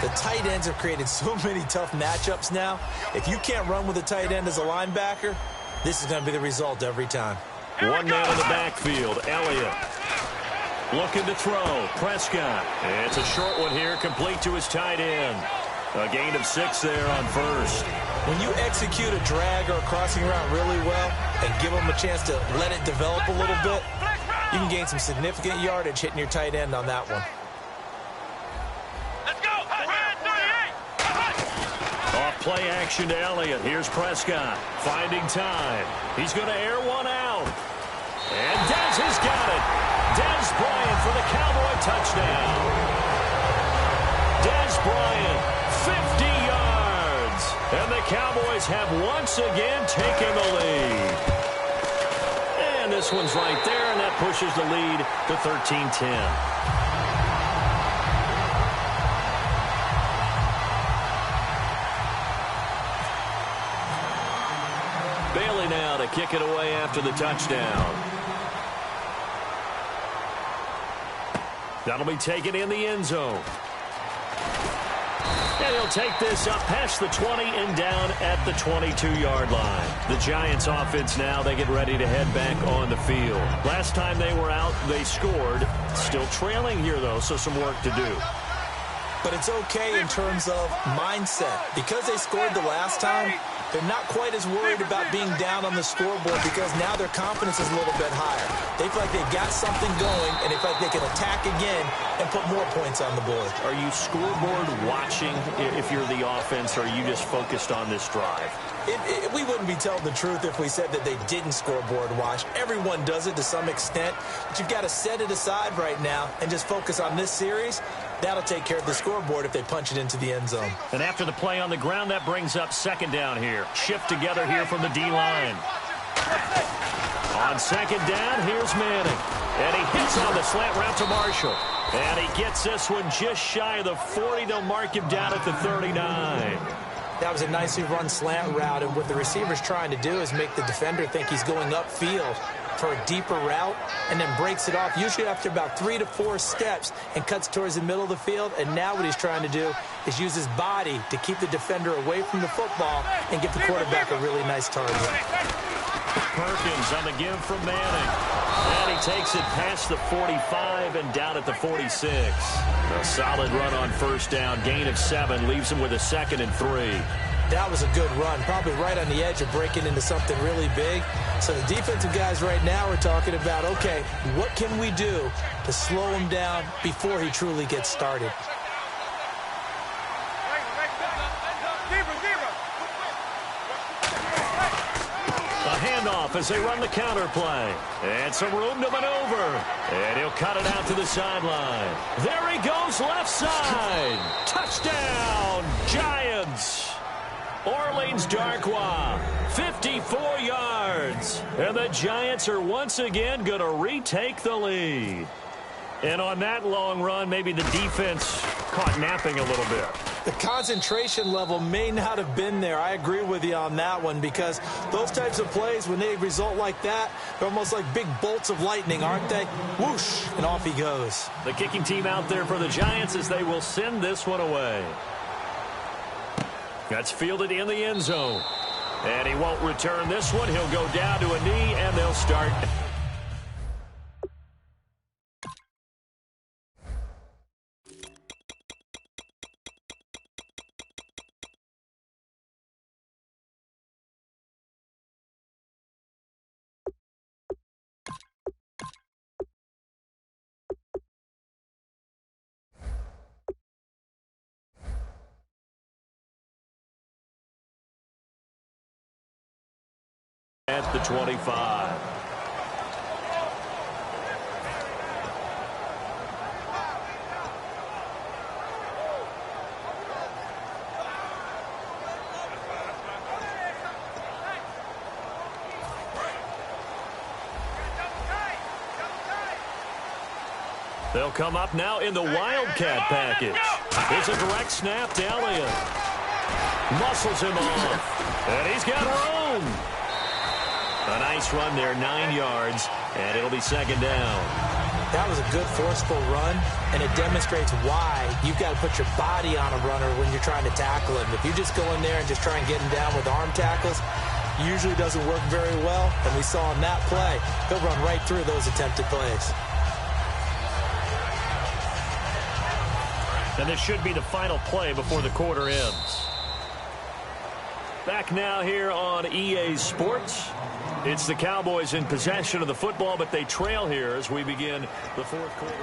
The tight ends have created so many tough matchups now. If you can't run with a tight end as a linebacker, this is going to be the result every time. One man in the backfield, Elliott. Looking to throw, Prescott. And it's a short one here, complete to his tight end. A gain of 6 there on 1st. When you execute a drag or a crossing route really well and give them a chance to let it develop a little bit, you can gain some significant yardage hitting your tight end on that one. Let's go. Off play action to Elliott. Here's Prescott finding time. He's going to air one out. And Dez has got it. Dez Bryant for the Cowboy touchdown. Dez Bryant, 50 yards. And the Cowboys have once again taken the lead. And this one's right there, and that pushes the lead to 13-10. Bailey now to kick it away after the touchdown. That'll be taken in the end zone. And he'll take this up past the 20 and down at the 22-yard line. The Giants offense now, they get ready to head back on the field. Last time they were out, they scored. Still trailing here, though, so some work to do. But it's okay in terms of mindset. Because they scored the last time, they're not quite as worried about being down on the scoreboard because now their confidence is a little bit higher. They feel like they've got something going, and they feel like they can attack again and put more points on the board. Are you scoreboard watching if you're the offense, or are you just focused on this drive? We wouldn't be telling the truth if we said that they didn't scoreboard watch. Everyone does it to some extent, but you've got to set it aside right now and just focus on this series. That'll take care of the scoreboard if they punch it into the end zone. And after the play on the ground, that brings up second down here. Shift together here from the D-line. On second down, here's Manning. And he hits on the slant route to Marshall. And he gets this one just shy of the 40. They'll mark him down at the 39. That was a nicely run slant route, and what the receiver's trying to do is make the defender think he's going upfield for a deeper route and then breaks it off, usually after about 3 to 4 steps, and cuts towards the middle of the field. And now what he's trying to do is use his body to keep the defender away from the football and give the quarterback a really nice target. Perkins on the give from Manning. And he takes it past the 45 and down at the 46. A solid run on first down. Gain of 7 leaves him with a 2nd and 3. That was a good run, probably right on the edge of breaking into something really big. So the defensive guys right now are talking about, okay, what can we do to slow him down before he truly gets started? Handoff as they run the counter play. And some room to maneuver. And he'll cut it out to the sideline. There he goes, left side. Touchdown, Giants. Orleans Darkwa, 54 yards. And the Giants are once again going to retake the lead. And on that long run, maybe the defense caught napping a little bit. The concentration level may not have been there. I agree with you on that one, because those types of plays, when they result like that, they're almost like big bolts of lightning, aren't they? Whoosh, and off he goes. The kicking team out there for the Giants as they will send this one away. That's fielded in the end zone. And he won't return this one. He'll go down to a knee, and they'll start. At the 25. They'll come up now in the Wildcat package. It's a direct snap to Elliott. Muscles him off. And he's got room. A nice run there, 9 yards, and it'll be second down. That was a good forceful run, and it demonstrates why you've got to put your body on a runner when you're trying to tackle him. If you just go in there and just try and get him down with arm tackles, usually doesn't work very well, and we saw in that play, he'll run right through those attempted plays. And this should be the final play before the quarter ends. Back now here on EA Sports. It's the Cowboys in possession of the football, but they trail here as we begin the fourth quarter.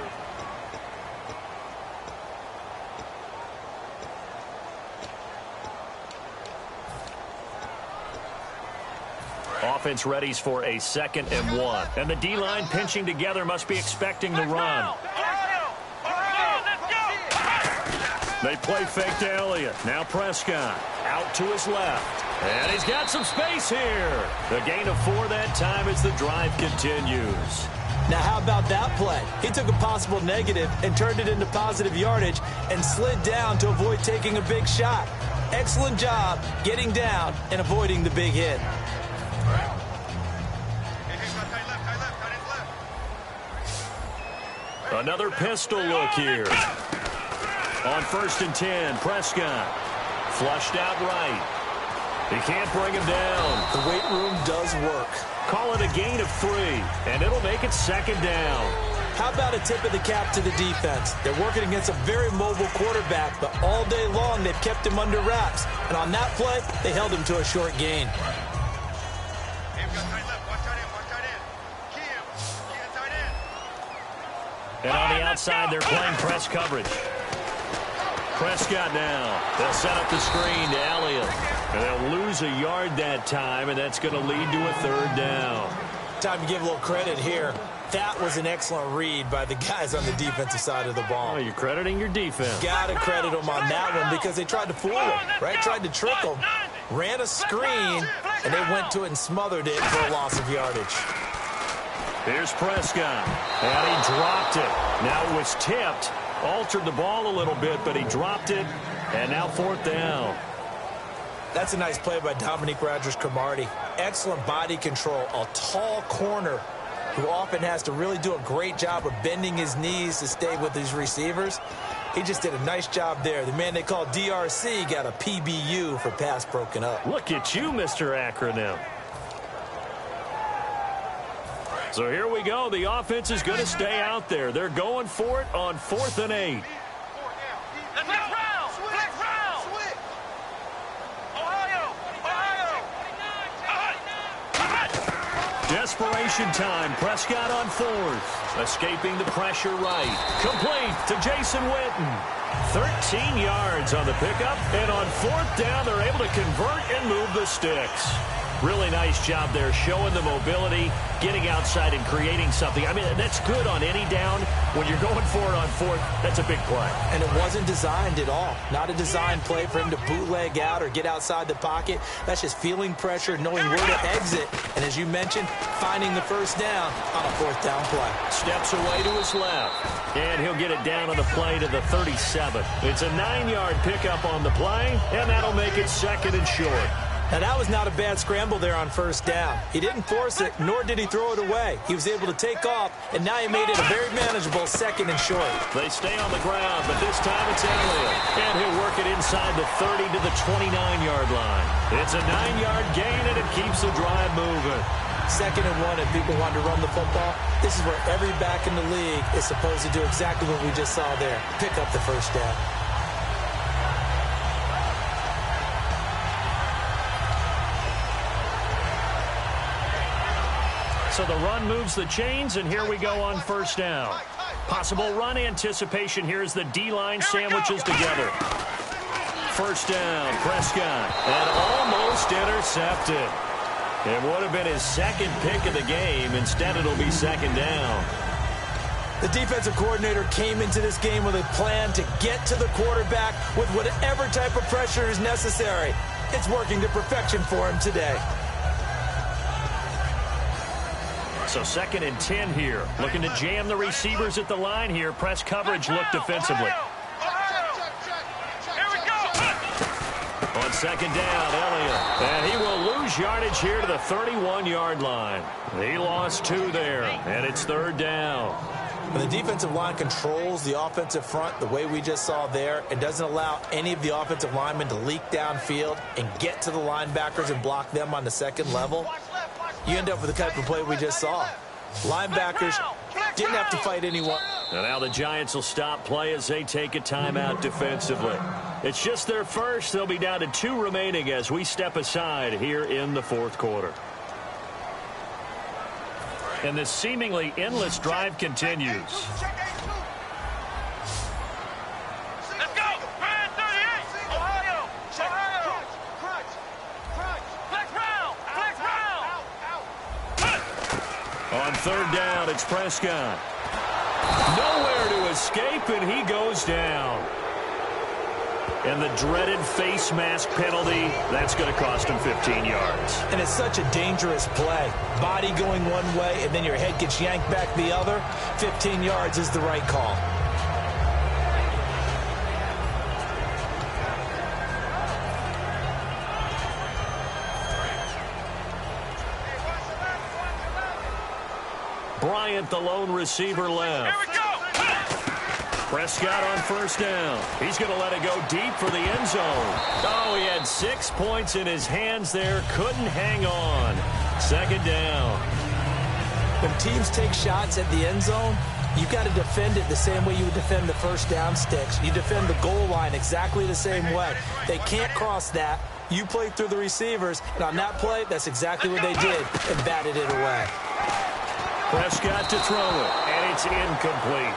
Offense readies for a 2nd and 1. And the D-line pinching together must be expecting the run. They play fake to Elliott. Now Prescott out to his left. And he's got some space here. The gain of 4 that time as the drive continues. Now, how about that play? He took a possible negative and turned it into positive yardage and slid down to avoid taking a big shot. Excellent job getting down and avoiding the big hit. Another pistol look here. On 1st and 10, Prescott flushed out right. He can't bring him down. The weight room does work. Call it a gain of 3, and it'll make it 2nd down. How about a tip of the cap to the defense? They're working against a very mobile quarterback, but all day long they've kept him under wraps. And on that play, they held him to a short gain. And on the outside, they're playing press coverage. Prescott now. They'll set up the screen to Elliott. And they'll lose a yard that time, and that's going to lead to a 3rd down. Time to give a little credit here. That was an excellent read by the guys on the defensive side of the ball. Oh, you're crediting your defense. Got to credit them on that one because they tried to fool him, right? Tried to trick him. Ran a screen, and they went to it and smothered it for a loss of yardage. Here's Prescott, and he dropped it. Now it was tipped, altered the ball a little bit, but he dropped it, and now 4th down. That's a nice play by Dominique Rodgers-Cromartie. Excellent body control, a tall corner who often has to really do a great job of bending his knees to stay with his receivers. He just did a nice job there. The man they call DRC got a PBU for pass broken up. Look at you, Mr. Acronym. So here we go. The offense is going to stay out there. They're going for it on 4th and 8. Desperation time. Prescott on 4th. Escaping the pressure right. Complete to Jason Witten. 13 yards on the pickup. And on 4th down, they're able to convert and move the sticks. Really nice job there, showing the mobility, getting outside and creating something. I mean, that's good on any down. When you're going for it on 4th, that's a big play. And it wasn't designed at all. Not a designed play for him to bootleg out or get outside the pocket. That's just feeling pressure, knowing where to exit. And as you mentioned, finding the 1st down on a 4th down play. Steps away to his left. And he'll get it down on the play to the 37. It's a 9-yard pickup on the play, and that'll make it 2nd and short. Now, that was not a bad scramble there on 1st down. He didn't force it, nor did he throw it away. He was able to take off, and now he made it a very manageable 2nd and short. They stay on the ground, but this time it's Elliott. And he'll work it inside the 30 to the 29-yard line. It's a 9-yard gain, and it keeps the drive moving. 2nd and 1, if people want to run the football, this is where every back in the league is supposed to do exactly what we just saw there. Pick up the 1st down. So the run moves the chains, and here we go on 1st down. Possible run anticipation here as the D-line sandwiches together. 1st down, Prescott, and almost intercepted. It would have been his 2nd pick of the game. Instead, it'll be 2nd down. The defensive coordinator came into this game with a plan to get to the quarterback with whatever type of pressure is necessary. It's working to perfection for him today. So 2nd and 10 here. Looking to jam the receivers at the line here. Press coverage look defensively. On 2nd down, Elliott. And he will lose yardage here to the 31-yard line. He lost 2 there, and it's 3rd down. When the defensive line controls the offensive front the way we just saw there, it doesn't allow any of the offensive linemen to leak downfield and get to the linebackers and block them on the 2nd level. You end up with the type of play we just saw. Linebackers didn't have to fight anyone. And now the Giants will stop play as they take a timeout defensively. It's just their first. They'll be down to 2 remaining as we step aside here in the fourth quarter. And this seemingly endless drive continues. Let's go! 38! Ohio! Crunch! Flex round! On third down, it's Prescott. Nowhere to escape, and he goes down. And the dreaded face mask penalty, that's going to cost him 15 yards. And it's such a dangerous play. Body going one way, and then your head gets yanked back the other. 15 yards is the right call. Bryant, the lone receiver, left. Here we go! Prescott on first down. He's going to let it go deep for the end zone. Oh, he had 6 points in his hands there. Couldn't hang on. Second down. When teams take shots at the end zone, you got to defend it the same way you would defend the first down sticks. You defend the goal line exactly the same way. They can't cross that. You play through the receivers, and on that play, that's exactly what they did and batted it away. Prescott to throw it, and it's incomplete.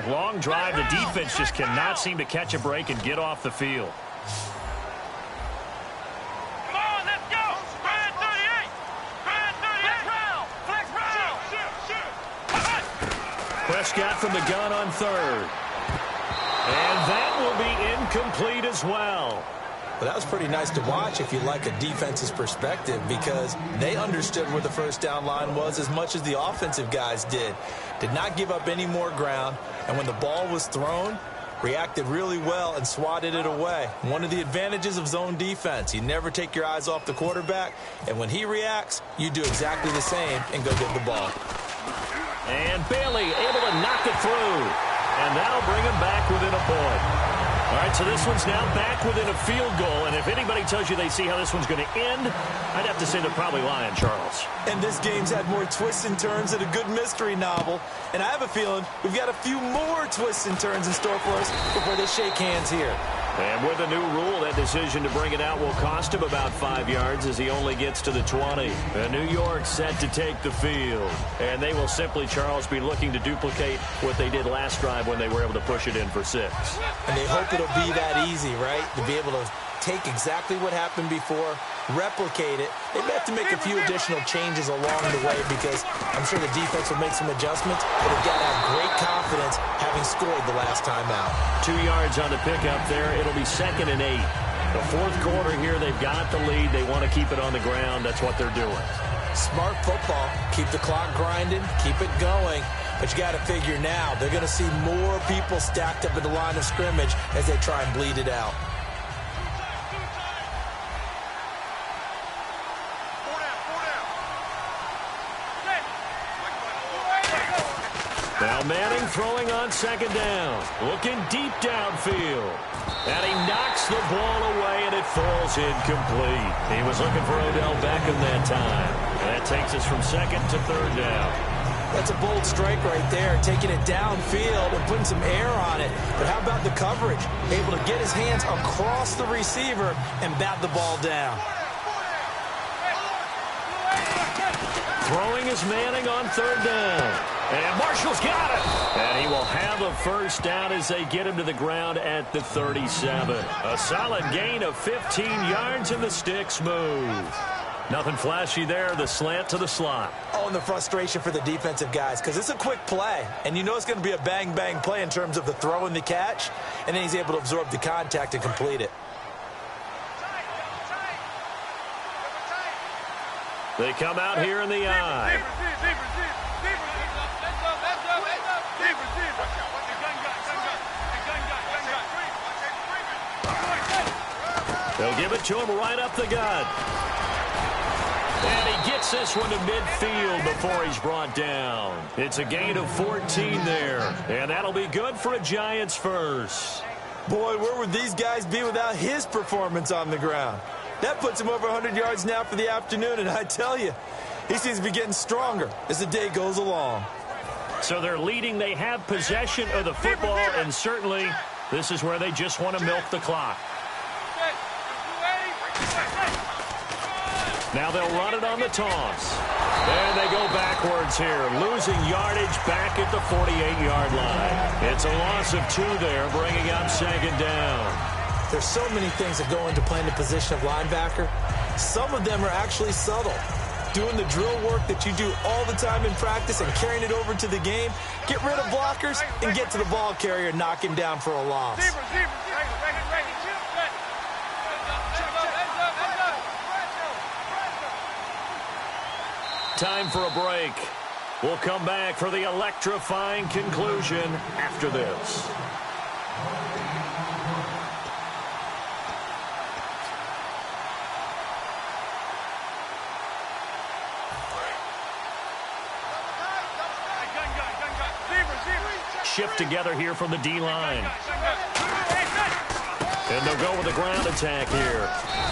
Long drive. The defense just cannot seem to catch a break and get off the field. Come on, let's go! 38! Flex round! Shoot! Prescott from the gun on third. And that will be incomplete as well. But that was pretty nice to watch if you like a defense's perspective, because they understood where the first down line was as much as the offensive guys did. Did not give up any more ground, and when the ball was thrown, reacted really well and swatted it away. One of the advantages of zone defense, you never take your eyes off the quarterback, and when he reacts, you do exactly the same and go get the ball. And Bailey able to knock it through. And that'll bring him back within a point. All right, so this one's now back within a field goal. And if anybody tells you they see how this one's going to end, I'd have to say they're probably lying, Charles. And this game's had more twists and turns than a good mystery novel. And I have a feeling we've got a few more twists and turns in store for us before they shake hands here. And with a new rule, that decision to bring it out will cost him about 5 yards as he only gets to the 20. And New York set to take the field. And they will simply, Charles, be looking to duplicate what they did last drive when they were able to push it in for 6. And they hope it'll be that easy, right? To be able to take exactly what happened before, replicate it. They may have to make a few additional changes along the way because I'm sure the defense will make some adjustments, but they've got to have great confidence having scored the last time out. 2 yards on the pickup there. It'll be 2nd and 8. The fourth quarter here, they've got the lead. They want to keep it on the ground. That's what they're doing. Smart football. Keep the clock grinding. Keep it going. But you got to figure now, they're going to see more people stacked up at the line of scrimmage as they try and bleed it out. Now Manning throwing on 2nd down. Looking deep downfield. And he knocks the ball away, and it falls incomplete. He was looking for Odell Beckham that time. And that takes us from 2nd to 3rd down. That's a bold strike right there, taking it downfield and putting some air on it. But how about the coverage? Able to get his hands across the receiver and bat the ball down. Throwing is Manning on 3rd down. And Marshall's got it. And he will have a first down as they get him to the ground at the 37. A solid gain of 15 yards, and the sticks move. Nothing flashy there. The slant to the slot. Oh, and the frustration for the defensive guys, because it's a quick play. And you know it's going to be a bang-bang play in terms of the throw and the catch. And then he's able to absorb the contact and complete it. They come out here in the eye. They'll give it to him right up the gut. And he gets this one to midfield before he's brought down. It's a gain of 14 there. And that'll be good for a Giants first. Boy, where would these guys be without his performance on the ground? That puts him over 100 yards now for the afternoon, and I tell you, he seems to be getting stronger as the day goes along. So they're leading. They have possession of the football, and certainly this is where they just want to milk the clock. Now they'll run it on the toss. And they go backwards here, losing yardage back at the 48-yard line. It's a loss of 2 there, bringing up second down. There's so many things that go into playing the position of linebacker. Some of them are actually subtle. Doing the drill work that you do all the time in practice and carrying it over to the game. Get rid of blockers and get to the ball carrier and knock him down for a loss. Time for a break. We'll come back for the electrifying conclusion after this. Shift together here from the D-line. And they'll go with a ground attack here.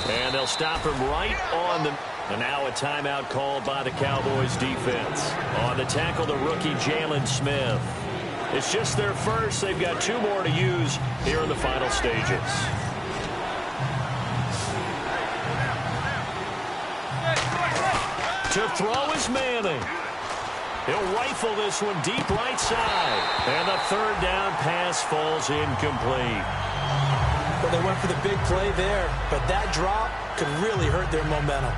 And they'll stop him right on the... And now a timeout called by the Cowboys defense. On the tackle, the rookie Jalen Smith. It's just their first. They've got 2 more to use here in the final stages. To throw is Manning. He'll rifle this one deep right side. And the third down pass falls incomplete. Well, they went for the big play there, but that drop could really hurt their momentum.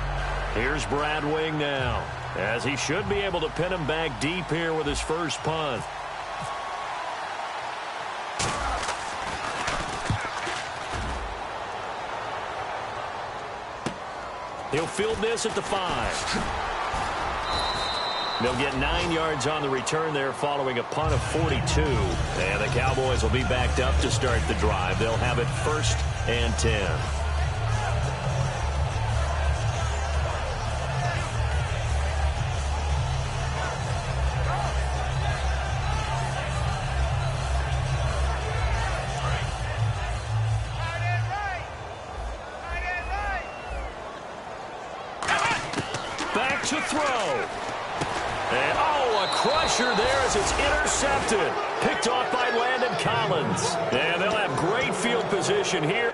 Here's Brad Wing now, as he should be able to pin him back deep here with his first punt. He'll field this at the 5. They'll get 9 yards on the return there following a punt of 42. And the Cowboys will be backed up to start the drive. They'll have it 1st and 10. Back to throw. And, a crusher there as it's intercepted. Picked off by Landon Collins. And they'll have great field position here.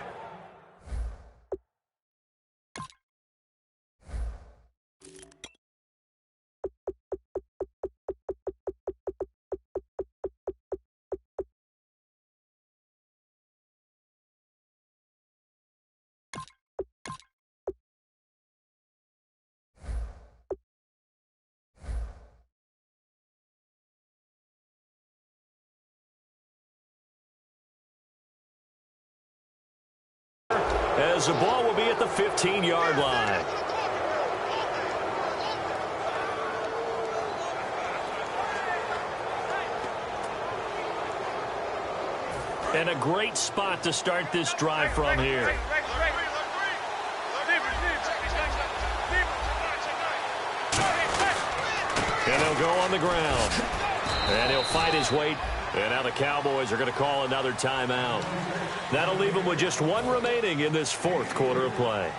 As the ball will be at the 15-yard line. And a great spot to start this drive from here. And he'll go on the ground. And he'll fight his weight. And now the Cowboys are going to call another timeout. That'll leave them with just 1 remaining in this 4th quarter of play.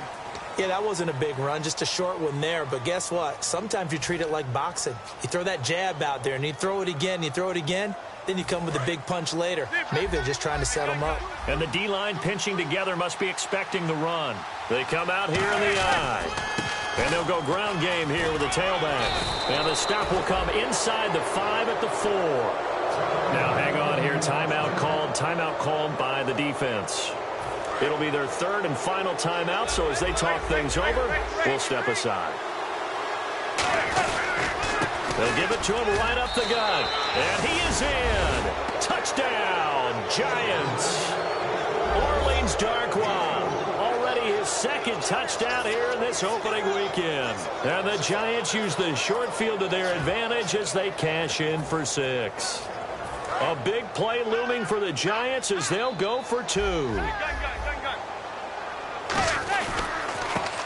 Yeah, that wasn't a big run, just a short one there. But guess what? Sometimes you treat it like boxing. You throw that jab out there, and you throw it again, then you come with a big punch later. Maybe they're just trying to set them up. And the D-line pinching together must be expecting the run. They come out here in the eye. And they'll go ground game here with the tailback. And the stop will come inside the 5 at the 4. Now hang on here. Timeout called by the defense. It'll be their 3rd and final timeout, so as they talk things over, we'll step aside. They'll give it to him right up the gut. And he is in. Touchdown, Giants. Orleans Darkwa. Already his 2nd touchdown here in this opening weekend. And the Giants use the short field to their advantage as they cash in for 6. A big play looming for the Giants as they'll go for 2.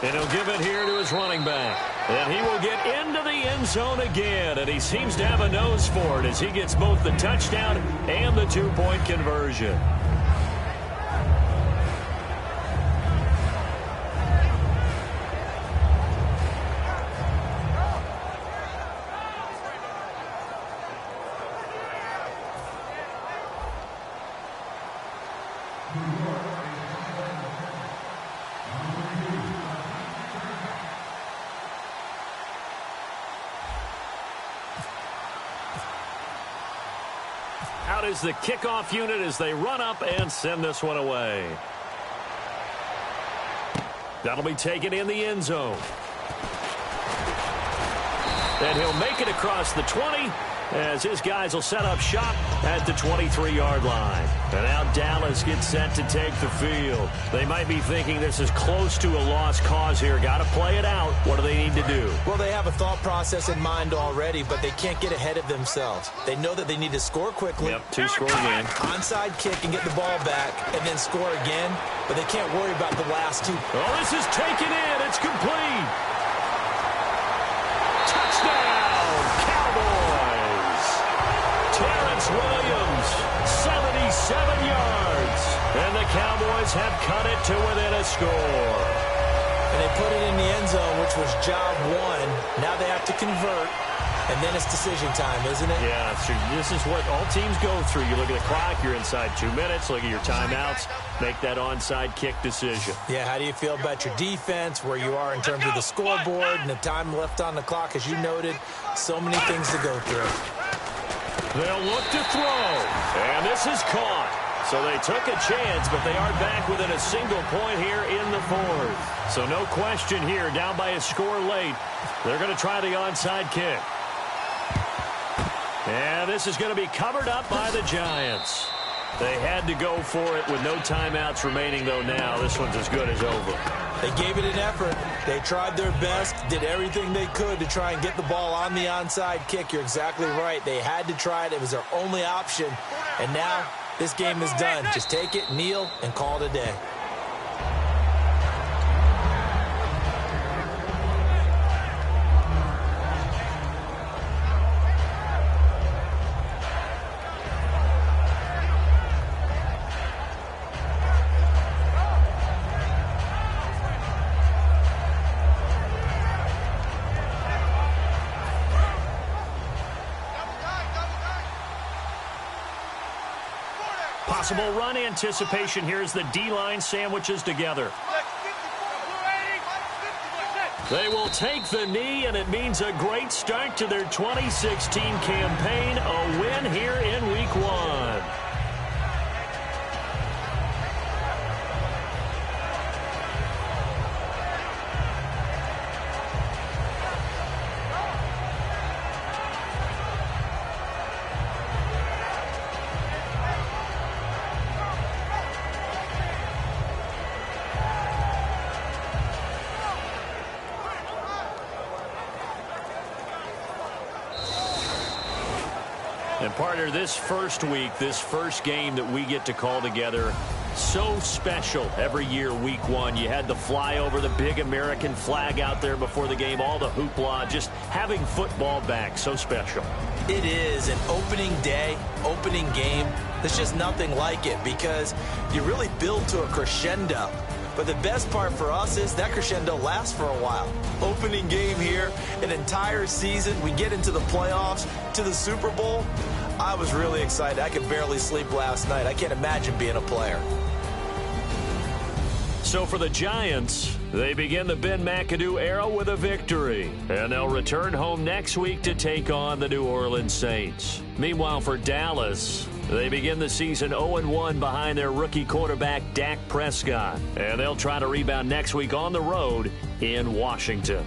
And he'll give it here to his running back. And he will get into the end zone again. And he seems to have a nose for it as he gets both the touchdown and the 2-point conversion. Out is the kickoff unit as they run up and send this one away. That'll be taken in the end zone. And he'll make it across the 20 as his guys will set up shop at the 23-yard line. And now Dallas gets set to take the field. They might be thinking this is close to a lost cause here. Got to play it out. What do they need to do? Well, they have a thought process in mind already, but they can't get ahead of themselves. They know that they need to score quickly. Yep, 2 score again. Onside kick and get the ball back, and then score again. But they can't worry about the last 2. Oh, this is taken in. It's complete. Touchdown, Cowboys. Terrence Williams, 77 yards. And the Cowboys have cut it to within a score. And they put it in the end zone, which was job 1. Now they have to convert, and then it's decision time, isn't it? Yeah, so this is what all teams go through. You look at the clock, you're inside 2 minutes, look at your timeouts, make that onside kick decision. Yeah, how do you feel about your defense, where you are in terms of the scoreboard and the time left on the clock, as you noted? So many things to go through. They'll look to throw, and this is caught. So they took a chance, but they are back within a single point here in the 4th. So no question here, down by a score late. They're going to try the onside kick. And this is going to be covered up by the Giants. They had to go for it with no timeouts remaining, though, now. This one's as good as over. They gave it an effort. They tried their best, did everything they could to try and get the ball on the onside kick. You're exactly right. They had to try it. It was their only option. And now this game is done. Just take it, kneel, and call it a day. Possible run anticipation here as the D-line sandwiches together. They will take the knee, and it means a great start to their 2016 campaign. A win here in Week 1. And partner, this first week, this first game that we get to call together, so special every year, Week 1. You had the flyover, the big American flag out there before the game, all the hoopla, just having football back, so special. It is an opening day, opening game. There's just nothing like it because you really build to a crescendo. But the best part for us is that crescendo lasts for a while. Opening game here, an entire season. We get into the playoffs, to the Super Bowl. I was really excited. I could barely sleep last night. I can't imagine being a player. So for the Giants, they begin the Ben McAdoo era with a victory. And they'll return home next week to take on the New Orleans Saints. Meanwhile, for Dallas, they begin the season 0-1 behind their rookie quarterback, Dak Prescott. And they'll try to rebound next week on the road in Washington.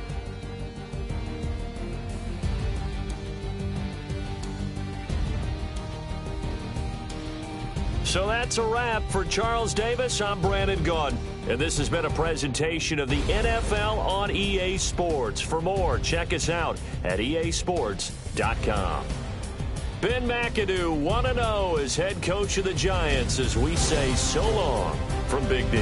So that's a wrap. For Charles Davis, I'm Brandon Gaudin. And this has been a presentation of the NFL on EA Sports. For more, check us out at easports.com. Ben McAdoo, 1-0 as head coach of the Giants as we say so long from Big D.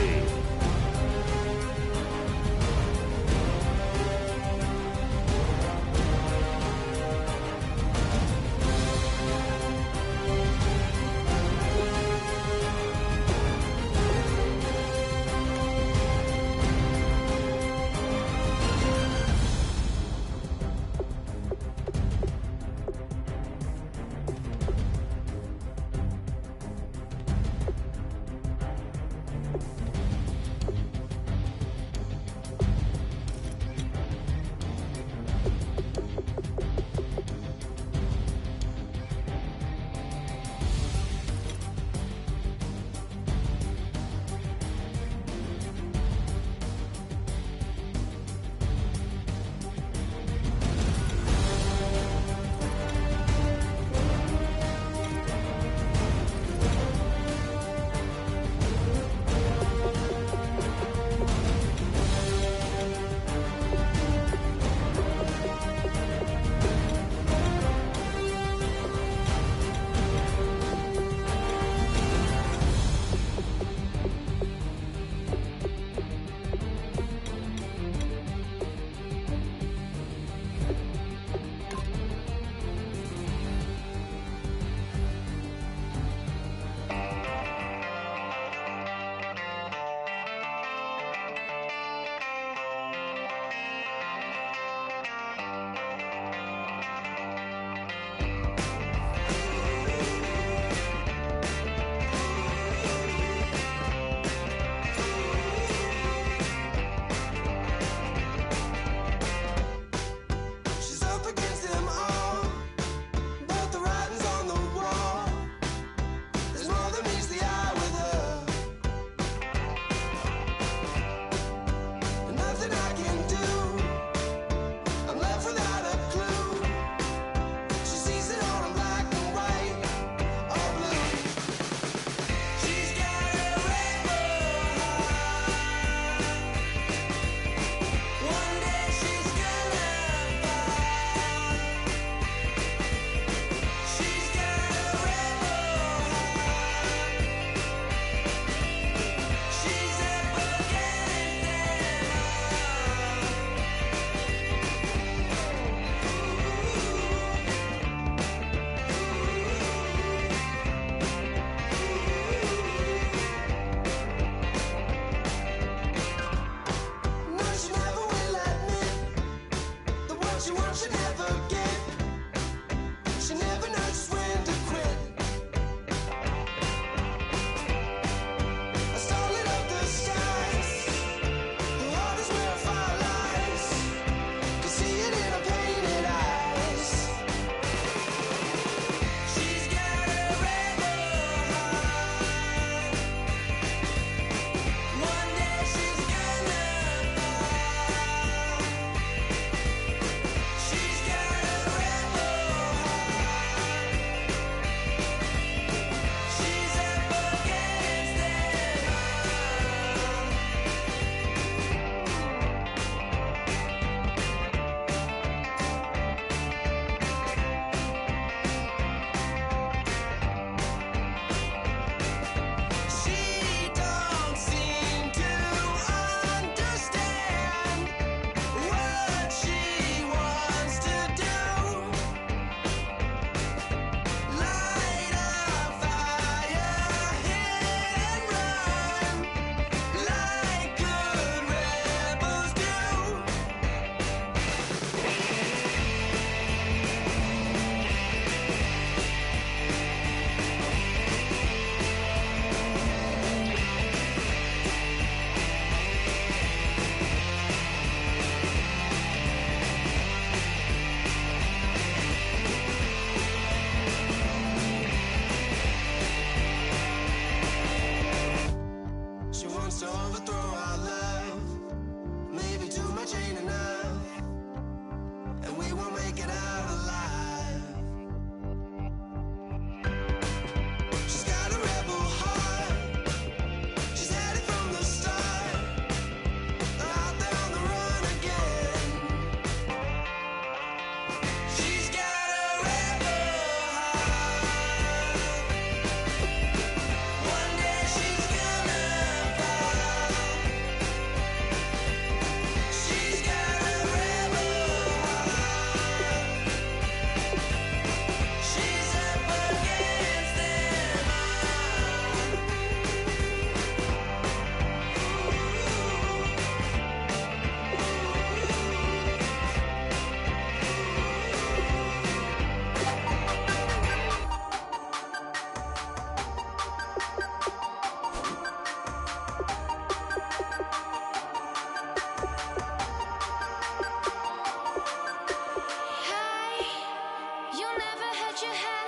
your head.